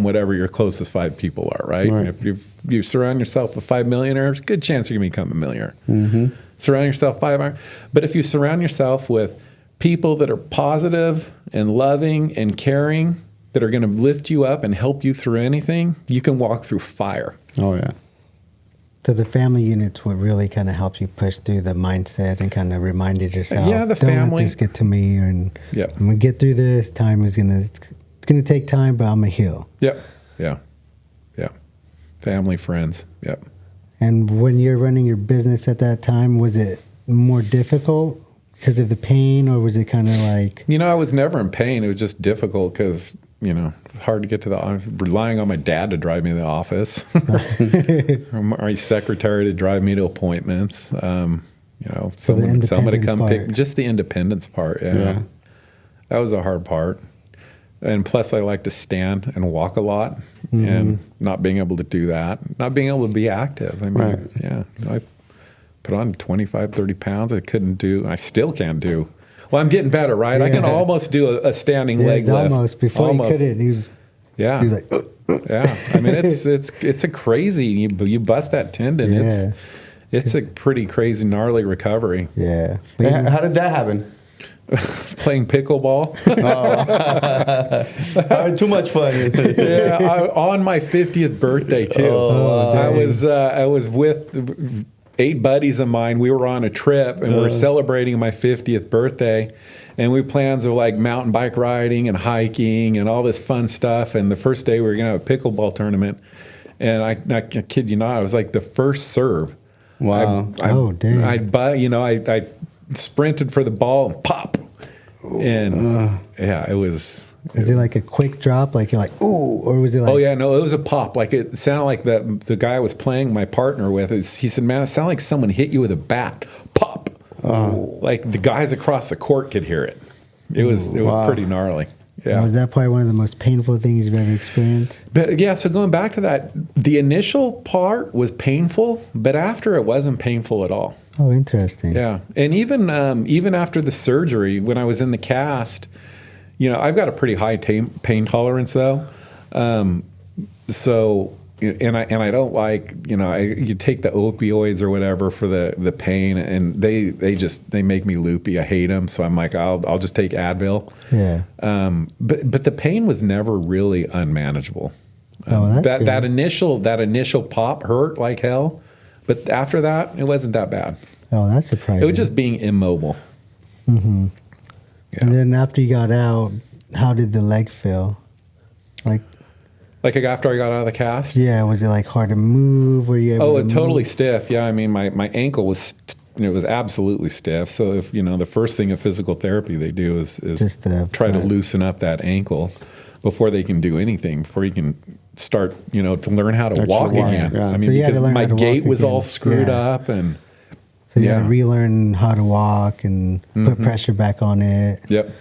whatever your closest five people are, right? If you surround yourself with 5 millionaires, good chance you're going to become a millionaire. Mm-hmm. Surround yourself but if you surround yourself with people that are positive and loving and caring, that are going to lift you up and help you through anything, you can walk through fire. Oh yeah. So the family unit's what really kind of helps you push through the mindset and kind of reminded yourself, yeah, the don't family. let this get to me, and Yep. I'm gonna get through this. It's gonna take time, but I'm gonna heal. Yep. Yeah. Yeah. Family, friends. Yep. And when you're running your business at that time, was it more difficult because of the pain, or was it kind of like? I was never in pain. It was just difficult because it's hard to get to the office. Relying on my dad to drive me to the office, or my secretary to drive me to appointments. Somebody come pick. Just the independence part. Yeah, that was the hard part. And plus, I like to stand and walk a lot, and not being able to do that, not being able to be active. I mean, yeah, I put on 25, 30 pounds. I still can't do. Well, I'm getting better, right? Yeah. I can almost do a standing leg lift. Almost. Before he couldn't, he was like, yeah. I mean, it's a crazy. You bust that tendon. Yeah. It's a pretty crazy, gnarly recovery. Yeah. How did that happen? Playing pickleball. Too much fun. Yeah, on my 50th birthday too. I was with 8 buddies of mine. We were on a trip and we were celebrating my 50th birthday, and we plans of like mountain bike riding and hiking and all this fun stuff. And the first day we were gonna have a pickleball tournament, and I kid you not, I was like the first serve. Wow! I sprinted for the ball and pop, and it was. Is it like a quick drop, like you're like, ooh, or was it like? Oh yeah, no, it was a pop. Like it sounded like the guy I was playing my partner with. He said, "Man, it sounded like someone hit you with a bat." Pop. Like the guys across the court could hear it. It was pretty gnarly. Yeah. Was that probably one of the most painful things you've ever experienced? But yeah, so going back to that, the initial part was painful, but after it wasn't painful at all. Oh, interesting. Yeah, and even after the surgery, when I was in the cast. I've got a pretty high pain tolerance though. So, I don't like, you take the opioids or whatever for the pain, and they make me loopy. I hate them, so I'm like, I'll just take Advil. Yeah. But the pain was never really unmanageable. Oh, that's good. That initial pop hurt like hell, but after that, it wasn't that bad. Oh, that's surprising. It was just being immobile. Mm-hmm. Yeah. And then after you got out, how did the leg feel? Like after I got out of the cast? Yeah, was it like hard to move? Were you able Oh, to it move? totally stiff. Yeah, I mean, my ankle was it was absolutely stiff. So if the first thing in physical therapy they do is Just try to loosen up that ankle before they can do anything, before you can start to learn how to walk again. Yeah. I So mean, you had to because learn my how to gait walk was all again. screwed Yeah. up, and So you had Yeah. to relearn how to walk and put pressure back on it. yep,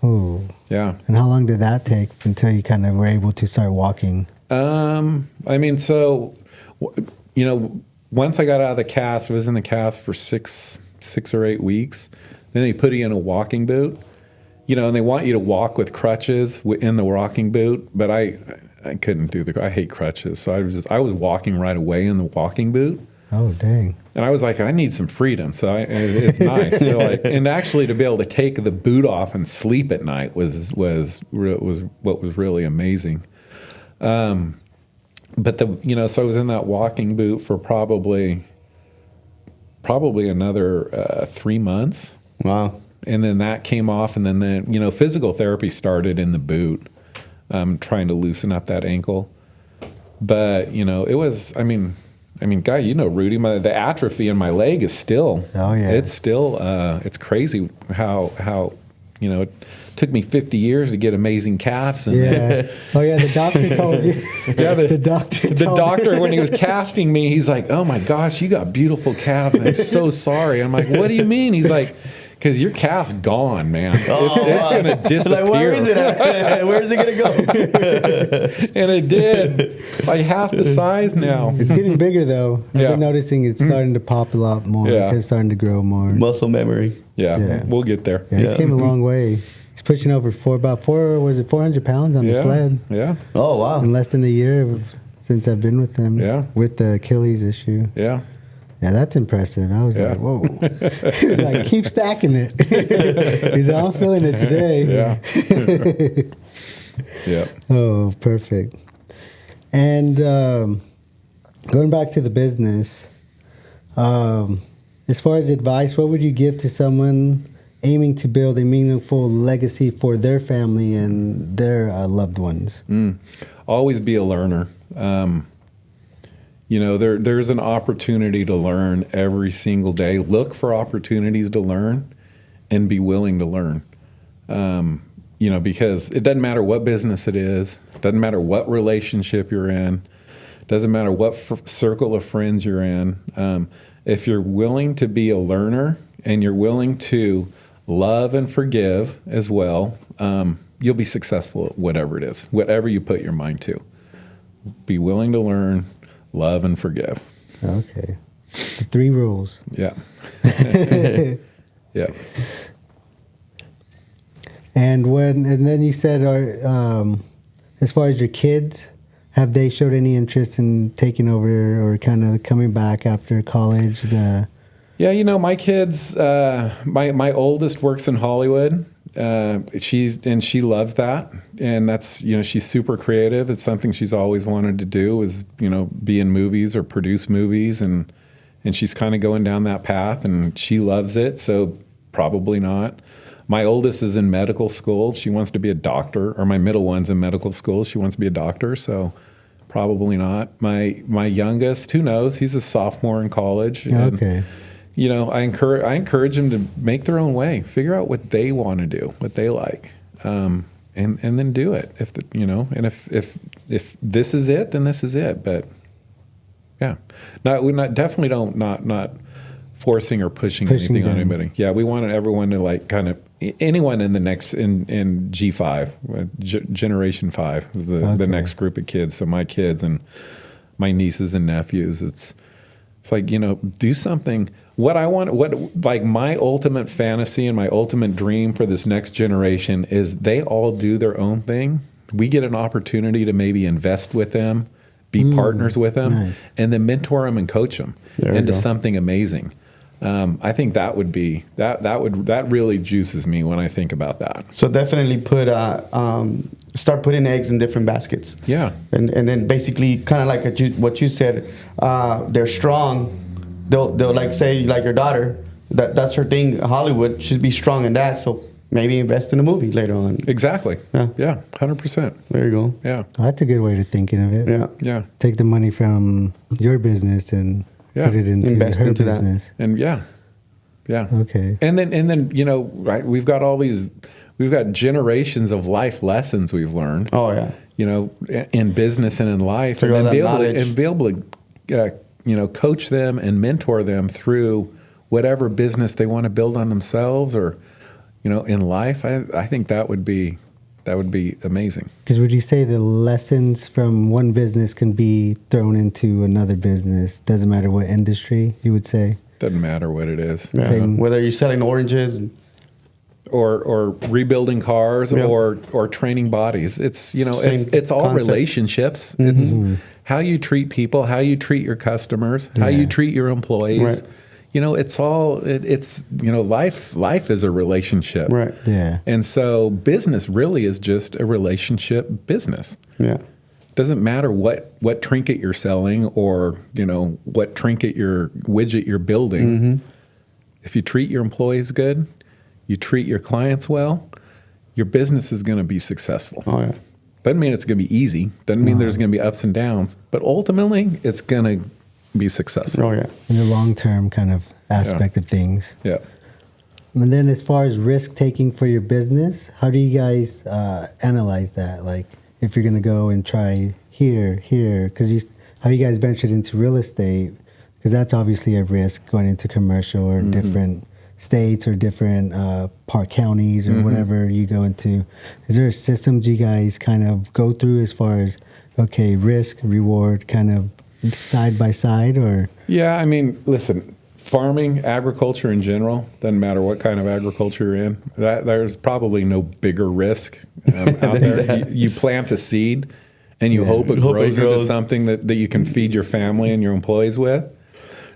Ooh. yeah. And how long did that take until you kind of were able to start walking? I mean, so, once I got out of the cast, I was in the cast for six or 8 weeks. Then they put you in a walking boot, and they want you to walk with crutches in the walking boot. But I couldn't do I hate crutches. So I was walking right away in the walking boot. Oh, dang. And I was like, I need some freedom. So it's nice. And actually to be able to take the boot off and sleep at night was what was really amazing. But so I was in that walking boot for probably another 3 months. Wow. And then that came off, and then physical therapy started in the boot, trying to loosen up that ankle. But it was, I mean, guy, Rudy, the atrophy in my leg is still. Oh, yeah. It's still. It's crazy how it took me 50 years to get amazing calves. And Yeah. Oh, yeah. The doctor told you. Yeah, the doctor. when he was casting me, he's like, "Oh my gosh, you got beautiful calves. I'm so sorry." I'm like, "What do you mean?" He's like, "Because your calf's gone, man. It's going to disappear." Like, where is it at? Where is it going to go? And it did. It's like half the size now. It's getting bigger though. I've Yeah. been noticing it's starting to pop a lot more. Yeah. It's starting to grow more. Muscle memory. Yeah, Yeah. we'll get there. Yeah, he's came a long way. He's pushing over 400 pounds on the sled Yeah, Oh, wow. in less than a year since I've been with him. Yeah. With the Achilles issue. yeah. Yeah, that's impressive. I was Yeah. like, whoa. He was like, keep stacking it. He's all feeling it today. Yeah. Yeah. Oh, perfect. And going back to the business, as far as advice, what would you give to someone aiming to build a meaningful legacy for their family and their loved ones? Always be a learner. There's an opportunity to learn every single day. Look for opportunities to learn and be willing to learn. Because it doesn't matter what business it is, doesn't matter what relationship you're in, doesn't matter what circle of friends you're in. If you're willing to be a learner and you're willing to love and forgive as well, you'll be successful at whatever it is, whatever you put your mind to. Be willing to learn, love, and forgive. Okay. The 3 rules. Yeah. Yeah. And then you said, as far as your kids, have they showed any interest in taking over or kind of coming back after college? Yeah, my kids, my oldest works in Hollywood. She loves that, and that's she's super creative. It's something she's always wanted to do, is be in movies or produce movies, and she's kind of going down that path, and she loves it. So probably not. My oldest is in medical school. She wants to be a doctor, or my middle one's in medical school. She wants to be a doctor, so probably not. My youngest, who knows? He's a sophomore in college. And, Okay. I encourage them to make their own way, figure out what they want to do, what they like, and then do it. If this is it, then this is it. But yeah, definitely don't not forcing or pushing anything them. on anybody. Yeah, we want everyone to anyone in the next in G5, Generation 5, the next group of kids. So my kids and my nieces and nephews. It's like do something. What I want, my ultimate fantasy and my ultimate dream for this next generation is they all do their own thing. We get an opportunity to maybe invest with them, be partners with them, Nice. and then mentor them and coach them There we into go. something amazing. I think that would be that really juices me when I think about that. So definitely start putting eggs in different baskets. Yeah. And then basically kind of like what you said, they're strong. They'll like say like your daughter, that's her thing. Hollywood, she'd be strong in that. So maybe invest in a movie later on. Exactly. Yeah. Yeah. 100%. There you go. Yeah. Well, that's a good way of thinking of it. Yeah. Yeah. Take the money from your business and Yeah. put it into Invest her into that. business. And yeah. Okay. And then right, we've got generations of life lessons we've learned. Oh yeah. In business and in life, Figure and out then that be able to coach them and mentor them through whatever business they want to build on themselves or in life. I think that would be amazing. Because would you say the lessons from one business can be thrown into another business? Doesn't matter what industry, you would say? Doesn't matter what it is. Yeah. Same. Whether you're selling oranges. Or rebuilding cars Yeah. or training bodies. It's it's all concept. relationships. It's how you treat people, how you treat your customers, how you treat your employees. Right. It's all it's life is a relationship. Right. Yeah. And so business really is just a relationship business. Yeah. Doesn't matter what trinket you're selling or what widget you're building. If you treat your employees good, you treat your clients well, your business is going to be successful. Oh yeah. Doesn't mean it's going to be easy. Doesn't mean there's going to be ups and downs. But ultimately, it's going to be successful. Oh yeah. In the long-term kind of aspect of things. Yeah. And then as far as risk taking for your business, how do you guys analyze that? Like if you're going to go and try here, because how you guys ventured into real estate, because that's obviously a risk going into commercial or different states or different park counties or whatever you go into. Is there systems you guys kind of go through as far as, okay, risk, reward, kind of side by side or? Yeah, I mean, listen, farming, agriculture in general, doesn't matter what kind of agriculture you're in, there's probably no bigger risk out there. You plant a seed and you hope it grows into something that you can feed your family and your employees with.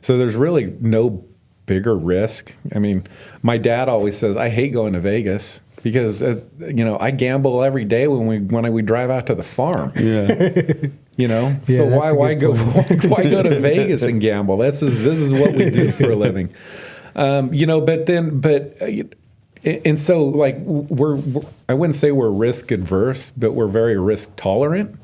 So there's really no bigger risk. I mean, my dad always says, I hate going to Vegas because I gamble every day when we drive out to the farm. Yeah. So that's a why good go why go to Vegas and gamble? This is what we do for a living. And so like we're I wouldn't say we're risk adverse, but we're very risk tolerant.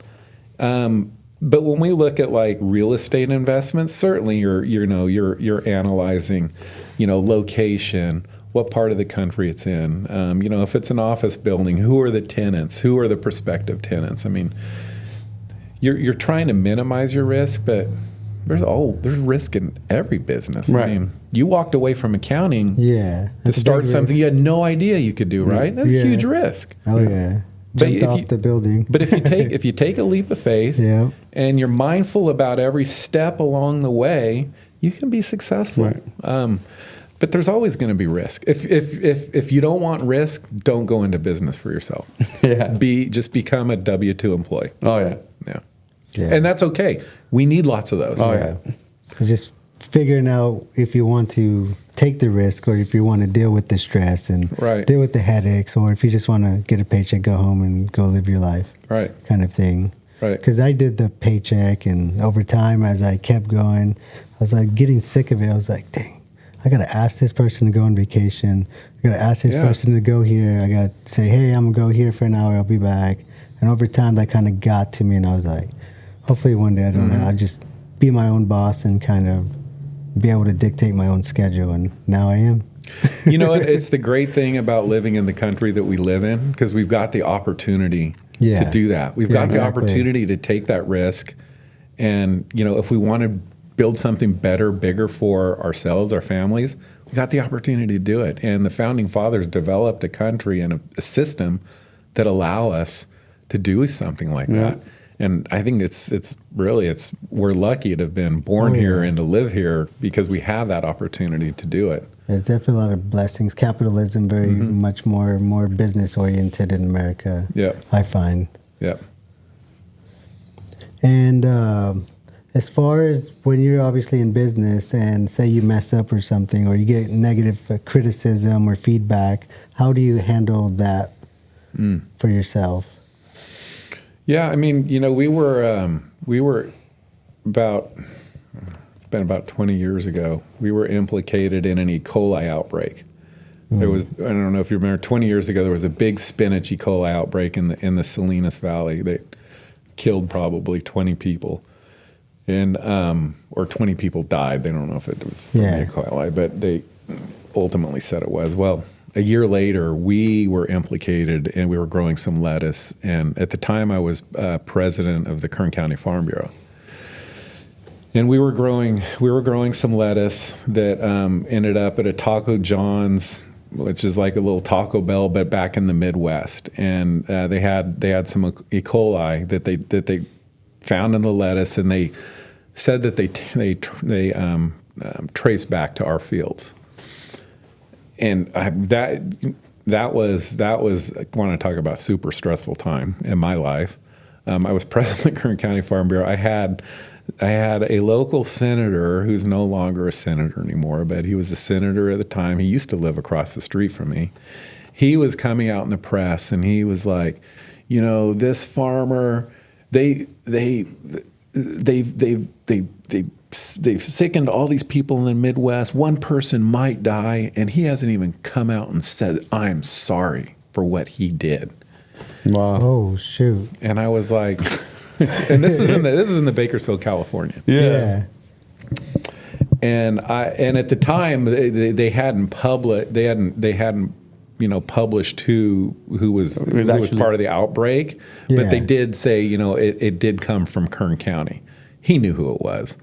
But when we look at like real estate investments, certainly you're analyzing, location, what part of the country it's in. If it's an office building, who are the tenants? Who are the prospective tenants? I mean, you're trying to minimize your risk, but there's risk in every business. Right. I mean, you walked away from accounting Yeah. to that's a start big something risk. you had no idea you could do, right? That's Yeah. a huge risk. Oh, yeah. But Jumped if off you- the building. But if you take a leap of faith Yeah. and you're mindful about every step along the way, you can be successful. Right. But there's always going to be risk. If you don't want risk, don't go into business for yourself. Yeah. Just become a W-2 employee. Oh yeah. Yeah. Yeah. And that's okay. We need lots of those. Oh yeah. It's just figuring out if you want to take the risk or if you want to deal with the stress and Right. deal with the headaches, or if you just want to get a paycheck, go home and go live your life, Right. kind of thing. Right. Because I did the paycheck, and over time, as I kept going, I was like getting sick of it. I was like, dang, I got to ask this person to go on vacation. I got to ask this Yeah. person to go here. I got to say, hey, I'm going to go here for an hour. I'll be back. And over time, that kind of got to me, and I was like, hopefully one day, I don't know, I'll just be my own boss and kind of be able to dictate my own schedule. And now I am. It's the great thing about living in the country that we live in, because we've got the opportunity Yeah. to do that. We've Yeah, got the exactly. opportunity to take that risk. And, if we want to build something better, bigger for ourselves, our families, we got the opportunity to do it. And the founding fathers developed a country and a system that allow us to do something like that. And I think we're lucky to have been born here and to live here because we have that opportunity to do it. There's definitely a lot of blessings. Capitalism, very much more business oriented in America. Yeah. I find. Yeah. And as far as when you're obviously in business and say you mess up or something, or you get negative criticism or feedback, how do you handle that for yourself? Yeah, I mean, we were about, it's been about 20 years ago, we were implicated in an E. coli outbreak. There was, I don't know if you remember, 20 years ago, there was a big spinach E. coli outbreak in the Salinas Valley that killed probably 20 people. And, or 20 people died. They don't know if it was from E. coli, but they ultimately said it was. Well, a year later, we were implicated and we were growing some lettuce. And at the time, I was president of the Kern County Farm Bureau. And we were growing some lettuce that ended up at a Taco John's, which is like a little Taco Bell, but back in the Midwest. And they had some E. coli that they found in the lettuce, and they said that they traced back to our fields. And that was I want to talk about super stressful time in my life. I was president of Kern County Farm Bureau. I had a local senator who's no longer a senator anymore, but he was a senator at the time. He used to live across the street from me. He was coming out in the press, and he was like, this farmer, they've sickened all these people in the Midwest. One person might die, and he hasn't even come out and said, I'm sorry for what he did. Wow. Oh, shoot. And I was like, and this was in the Bakersfield, California. Yeah. And at the time they hadn't published who was part of the outbreak, but they did say, it did come from Kern County. He knew who it was.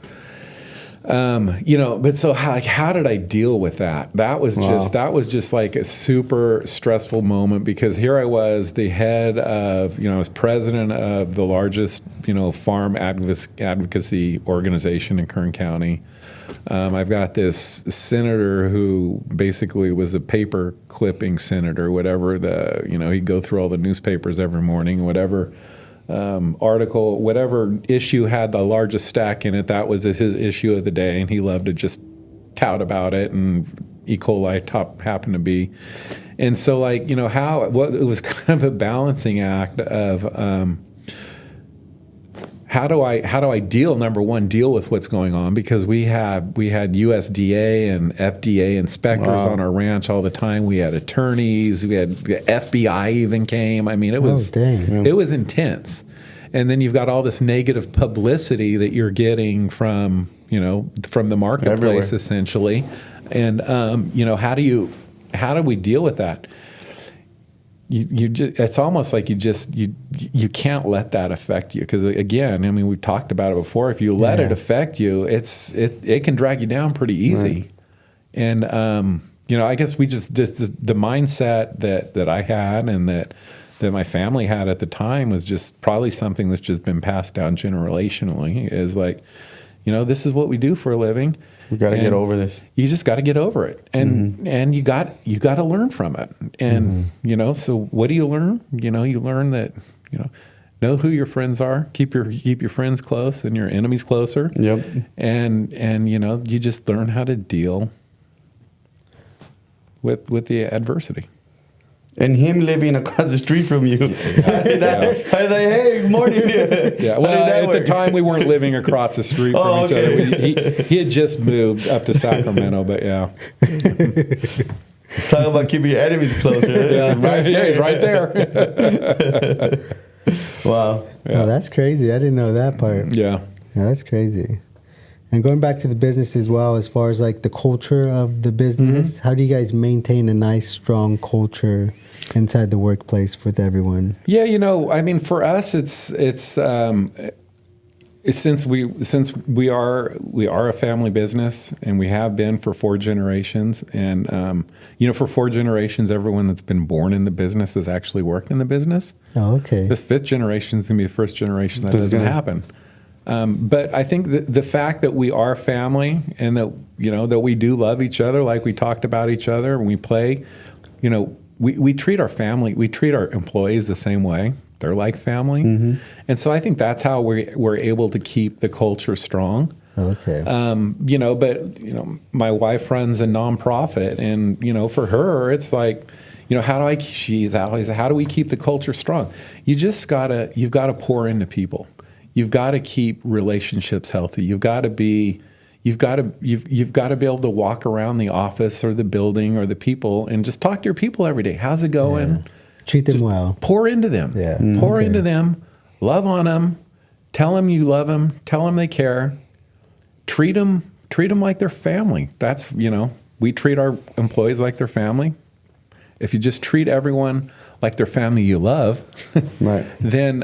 But so how did I deal with that? That was just like a super stressful moment, because here I was, the head of, I was president of the largest, farm advocacy organization in Kern County. I've got this senator who basically was a paper clipping senator, whatever he'd go through all the newspapers every morning, whatever article, whatever issue had the largest stack in it, that was his issue of the day, and he loved to just tout about it, and E. coli happened to be. And so it was kind of a balancing act of how do I deal with what's going on, because we had USDA and FDA inspectors on our ranch all the time. We had attorneys, we had FBI even came. I mean, it was intense. And then you've got all this negative publicity that you're getting from the marketplace everywhere, essentially. And how do we deal with that? It's almost like you can't let that affect you, because again, I mean, we've talked about it before. If you let it affect you, it can drag you down pretty easy. Right. And I guess we just the mindset that I had and that my family had at the time was just probably something that's just been passed down generationally. Is like, this is what we do for a living. We got to get over this. You just got to get over it, and you got to learn from it. And so what do you learn? You learn that know who your friends are. Keep your friends close and your enemies closer. Yep. And you just learn how to deal with the adversity. And him living across the street from you. Hey, good morning. Yeah, well, at the time we weren't living across the street from each other. He had just moved up to Sacramento, but yeah. Talk about keeping your enemies closer. Yeah, right there. He's right there. Wow. Yeah. Oh, that's crazy. I didn't know that part. Yeah. Yeah, that's crazy. And going back to the business as well, as far as like the culture of the business, how do you guys maintain a nice, strong culture inside the workplace with everyone? Yeah, I mean, for us, it's since we are a family business, and we have been for 4 generations, and for 4 generations, everyone that's been born in the business has actually worked in the business. Oh, okay. This 5th generation is going to be the first generation that doesn't happen. But I think the fact that we are family, and that that we do love each other, like we talked about each other when we play, we treat our family, we treat our employees the same way. They're like family. And so I think that's how we're able to keep the culture strong. Okay. My wife runs a nonprofit, and, for her, it's like, she's always, how do we keep the culture strong? You've got to pour into people. You've got to keep relationships healthy. You've got to be able to walk around the office or the building or the people and just talk to your people every day. How's it going? Yeah. Treat them well. Pour into them. Yeah. Pour into them. Love on them. Tell them you love them. Tell them they care. Treat them like their family. That's, we treat our employees like their family. If you just treat everyone like their family you love, right, then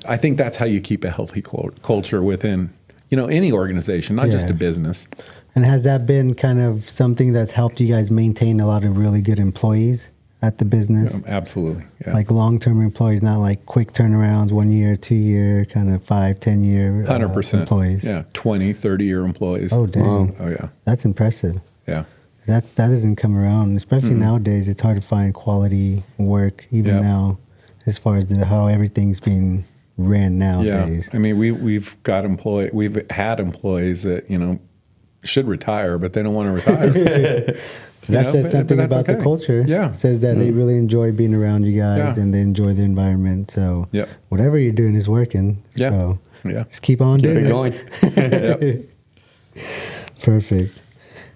I think that's how you keep a healthy culture within, any organization, not just a business. And has that been kind of something that's helped you guys maintain a lot of really good employees at the business? Absolutely. Yeah. Like long-term employees, not like quick turnarounds, 1 year, 2 year, kind of 5, 10 year 100% employees. Yeah, 20, 30-year employees. Oh, damn. Wow. Oh, yeah. That's impressive. Yeah. That doesn't come around, especially nowadays. It's hard to find quality work, even now, as far as how everything's being ran nowadays. Yeah. I mean, we've had employees that, should retire, but they don't want to retire. That says something about the culture. Yeah. It says that they really enjoy being around you guys and they enjoy the environment. So whatever you're doing is working. Yeah. So yeah. just keep on doing it. going. Perfect.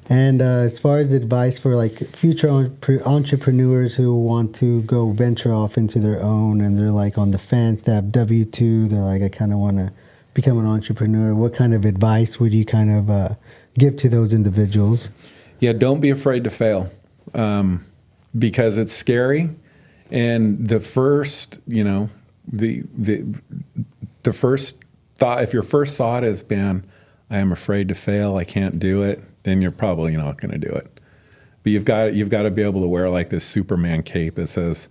And as far as advice for like future entrepreneurs who want to go venture off into their own and they're like on the fence, they have W-2, they're like, I kind of want to become an entrepreneur. What kind of advice would you kind of give to those individuals? Yeah, don't be afraid to fail because it's scary. And the first, the first thought, if your first thought is, man, I am afraid to fail, I can't do it, then you're probably not going to do it. But you've got to be able to wear like this Superman cape that says,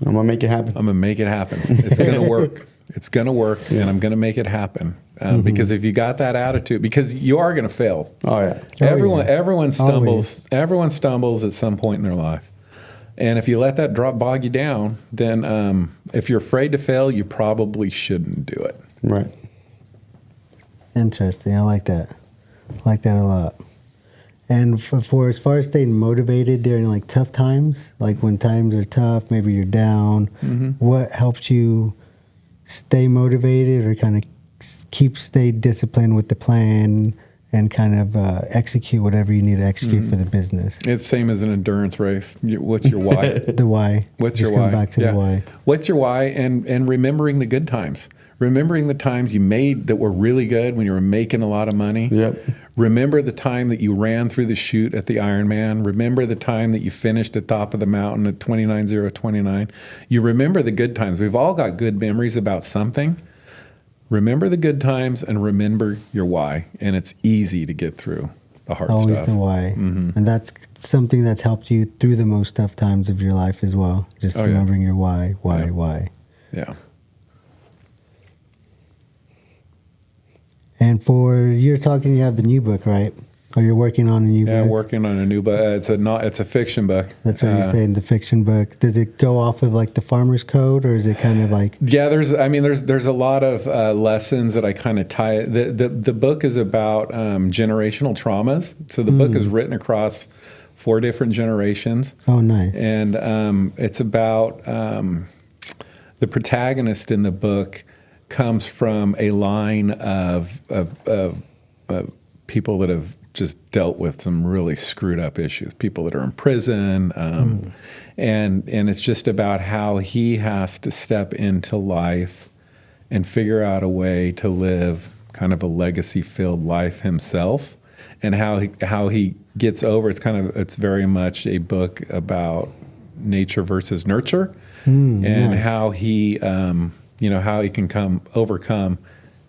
I'm going to make it happen. I'm going to make it happen. It's going to work. It's going to work, and I'm going to make it happen. Because if you got that attitude, because you are going to fail. Oh, yeah. Everyone stumbles. Always. Everyone stumbles at some point in their life. And if you let that bog you down, then if you're afraid to fail, you probably shouldn't do it. Right. Interesting. I like that. I like that a lot. And for as far as staying motivated during like tough times, like when times are tough, maybe you're down, what helps you stay motivated or kind of stay disciplined with the plan and kind of execute whatever you need to execute for the business? It's the same as an endurance race. What's your why? The why. What's Just your why? Come back to the why. What's your why? And remembering the good times. Remembering the times you made that were really good when you were making a lot of money. Yep. Remember the time that you ran through the chute at the Ironman. Remember the time that you finished at the top of the mountain at 29:029. You remember the good times. We've all got good memories about something. Remember the good times and remember your why. And it's easy to get through the hard Always stuff. the why. And that's something that's helped you through the most tough times of your life as well. Just remembering your why. Yeah. And you're talking, you have the new book, right? Or you're working on a new book? Yeah, working on a new book. It's a fiction book. That's what you're saying, the fiction book. Does it go off of like the Farmer's Code, or is it kind of like? Yeah, there's a lot of lessons that I kind of tie. The book is about generational traumas. So the book is written across 4 different generations. Oh, nice. And it's about the protagonist in the book comes from a line of people that have just dealt with some really screwed up issues, people that are in prison. And it's just about how he has to step into life and figure out a way to live kind of a legacy-filled life himself, and how he gets over. It's very much a book about nature versus nurture, and nice. how he how he can overcome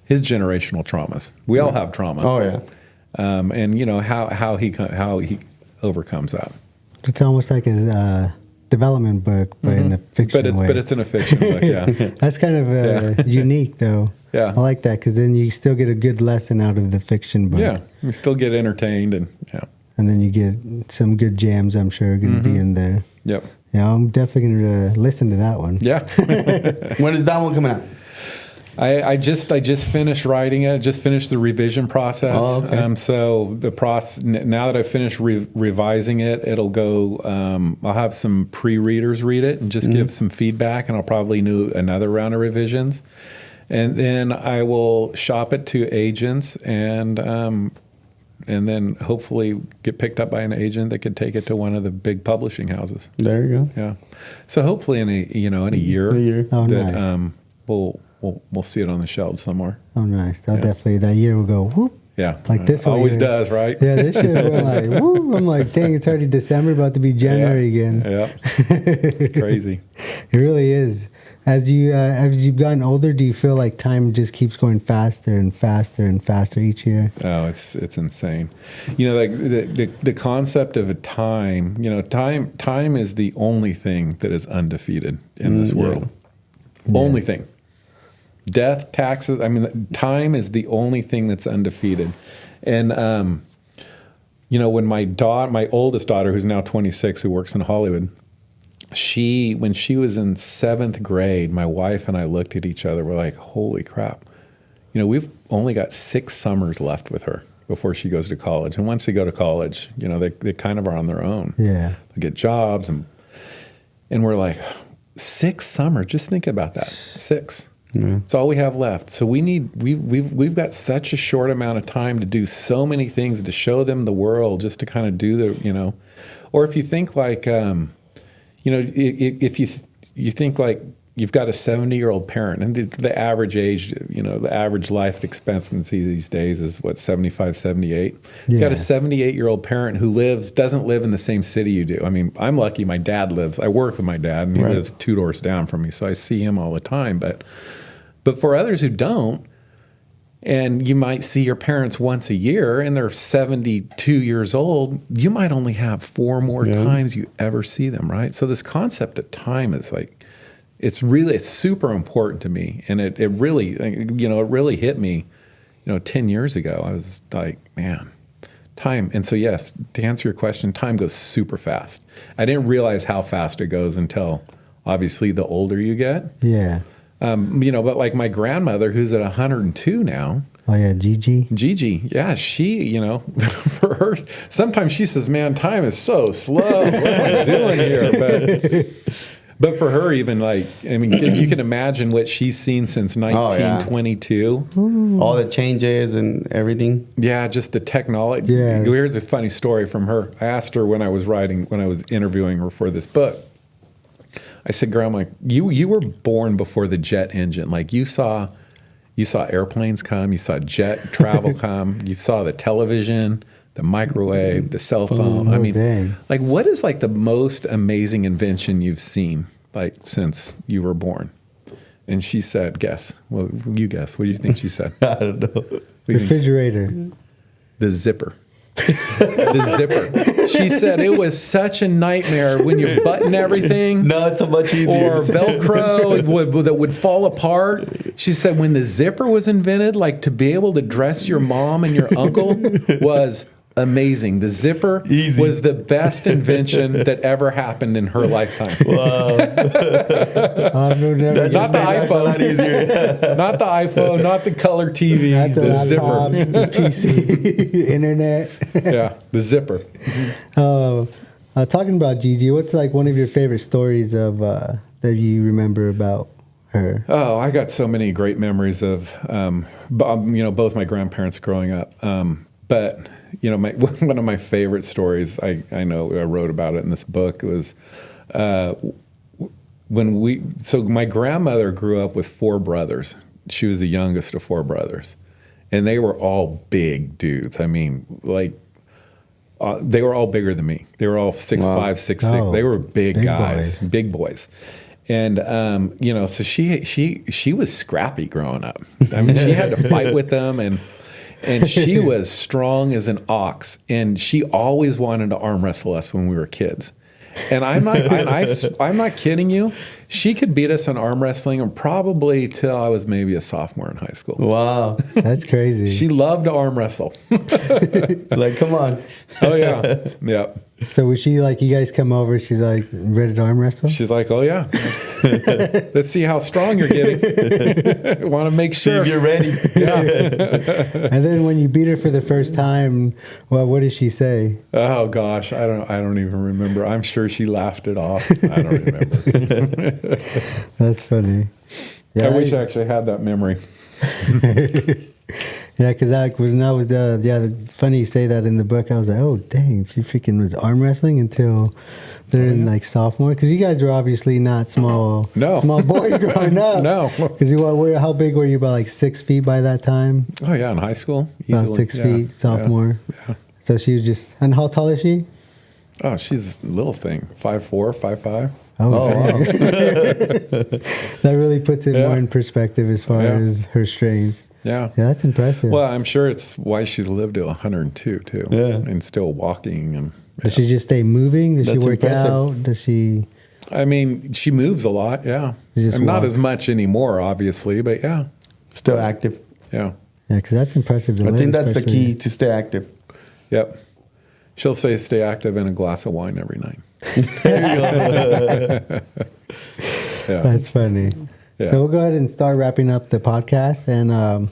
his generational traumas. We all have trauma. Oh yeah. And how he overcomes that. It's almost like a development book, but in a fiction way. But it's in a fiction book. Yeah. That's kind of unique, though. Yeah. I like that, because then you still get a good lesson out of the fiction book. Yeah. You still get entertained, and and then you get some good jams, I'm sure, going to be in there. Yep. Yeah, I'm definitely going to listen to that one. Yeah. When is that one coming out? I just finished writing it. Just finished the revision process. Oh, okay. So the process now that I've finished revising it, it'll go. I'll have some pre-readers read it and just give some feedback, and I'll probably do another round of revisions, and then I will shop it to agents and then hopefully get picked up by an agent that could take it to one of the big publishing houses. There you go. Yeah. So hopefully in a year, Oh, that nice. we'll see it on the shelves somewhere. Oh, nice. That'll definitely, that year will go, whoop. Yeah. Like this one. Always does, right? Yeah, this year we're like, woo. I'm like, dang, it's already December, about to be January again. Yeah. Crazy. It really is. As you've gotten older, do you feel like time just keeps going faster and faster and faster each year? Oh, it's insane. Like the concept of a time, time is the only thing that is undefeated in this world. Only thing. Death, taxes, time is the only thing that's undefeated. And when my oldest daughter, who's now 26, who works in Hollywood, when she was in 7th grade, my wife and I looked at each other. We're like, holy crap. We've only got 6 summers left with her before she goes to college. And once they go to college, they kind of are on their own. Yeah. They get jobs. And we're like, 6 summers. Just think about that. 6. It's all we have left. So we've got such a short amount of time to do so many things, to show them the world, just to kind of do the, or if you think like, if you think like you've got a 70-year-old parent, and the average age, the average life expectancy these days is what, 75, 78. You've got a 78-year-old parent who doesn't live in the same city you do. I'm lucky my dad I work with my dad, and he lives 2 doors down from me, so I see him all the time. But for others who don't, and you might see your parents once a year and they're 72 years old, you might only have 4 more times you ever see them, right? So this concept of time is like, it's super important to me. And it really hit me, 10 years ago. I was like, man, time. And so, yes, to answer your question, time goes super fast. I didn't realize how fast it goes until obviously the older you get. Yeah. But like my grandmother, who's at 102 now. Oh yeah, Gigi. Yeah, she, for her, sometimes she says, "Man, time is so slow. What am I doing here?" But for her, even like, you can imagine what she's seen since 1922. All the changes and everything. Yeah, just the technology. Yeah. Here's this funny story from her. I asked her when I was interviewing her for this book. I said, Grandma, you were born before the jet engine. Like you saw airplanes come, you saw jet travel come, you saw the television, the microwave, the cell phone. Dang. Like what is like the most amazing invention you've seen like since you were born? And she said, guess. Well, you guess. What do you think she said? I don't know. Refrigerator. The zipper. The zipper. She said it was such a nightmare when you button everything. No, it's so much easier. Or Velcro that would fall apart. She said when the zipper was invented, like to be able to dress your mom and your uncle was amazing. The zipper was the best invention that ever happened in her lifetime. Wow. Not the iPhone. Not the iPhone. Not the color TV. Not the zipper. laptops, the PC, internet. Yeah, the zipper. Talking about Gigi, what's like one of your favorite stories of that you remember about her? Oh, I got so many great memories of, both my grandparents growing up. But one of my favorite stories, I know I wrote about it in this book, was so my grandmother grew up with 4 brothers. She was the youngest of 4 brothers. And they were all big dudes. they were all bigger than me. They were all 6'5", 6'6". Oh, they were big guys, boys. big boys. And, so she was scrappy growing up. She had to fight with them, and she was strong as an ox, and she always wanted to arm wrestle us when we were kids. And I'm not kidding you. She could beat us in arm wrestling, and probably till I was maybe a sophomore in high school. Wow. That's crazy. She loved to arm wrestle. Like, come on. Oh yeah, yeah. So was she like, you guys come over, she's like, ready to arm wrestle? She's like, oh yeah, let's see how strong you're getting. Want to make See sure if you're ready. And then when you beat her for the first time, well, what did she say? Oh gosh, I don't even remember. I'm sure she laughed it off. I don't remember. That's funny. I wish I actually had that memory. Yeah, because funny you say that in the book. I was like, oh, dang, she freaking was arm wrestling until they're in like sophomore. Because you guys were obviously not small boys growing up. No. Because how big were you? About like 6 feet by that time? Oh yeah, in high school, About easily. 6 feet, sophomore. Yeah. So she was just, and how tall is she? Oh, she's a little thing, 5'4", 5'5". Oh, Oh, wow. that really puts it more in perspective as far as her strength. Yeah. Yeah, that's impressive. Well, I'm sure it's why she's lived to 102 too. Yeah. And still walking and. Does she just stay moving? Does she That's work impressive. out? Does she? I mean, she moves a lot. Yeah. She just And not walks. as much anymore, obviously, but yeah. Still active. Yeah. Yeah, because that's impressive. To I live, think that's the especially- key to stay active. Yep. She'll say stay active and a glass of wine every night. Yeah. That's funny. Yeah. So we'll go ahead and start wrapping up the podcast. And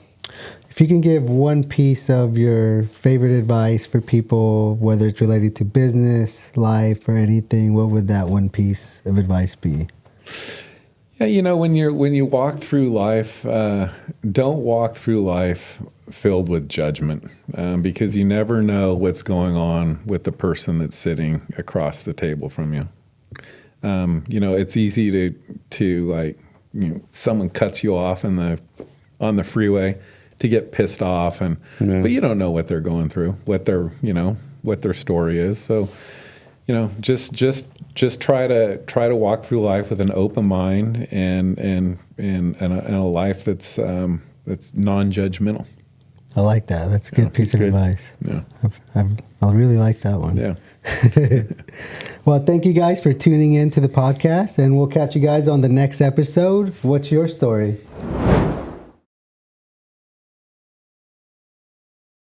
if you can give one piece of your favorite advice for people, whether it's related to business, life, or anything, what would that one piece of advice be? Yeah, when you walk through life, don't walk through life filled with judgment, because you never know what's going on with the person that's sitting across the table from you. It's easy to like, someone cuts you off on the freeway to get pissed off, but you don't know what they're going through, what their story is. So, just try to walk through life with an open mind and a life that's non-judgmental. I like that. That's a good piece of advice. Yeah. I really like that one. Yeah. Well, thank you guys for tuning in to the podcast, and we'll catch you guys on the next episode. What's your story?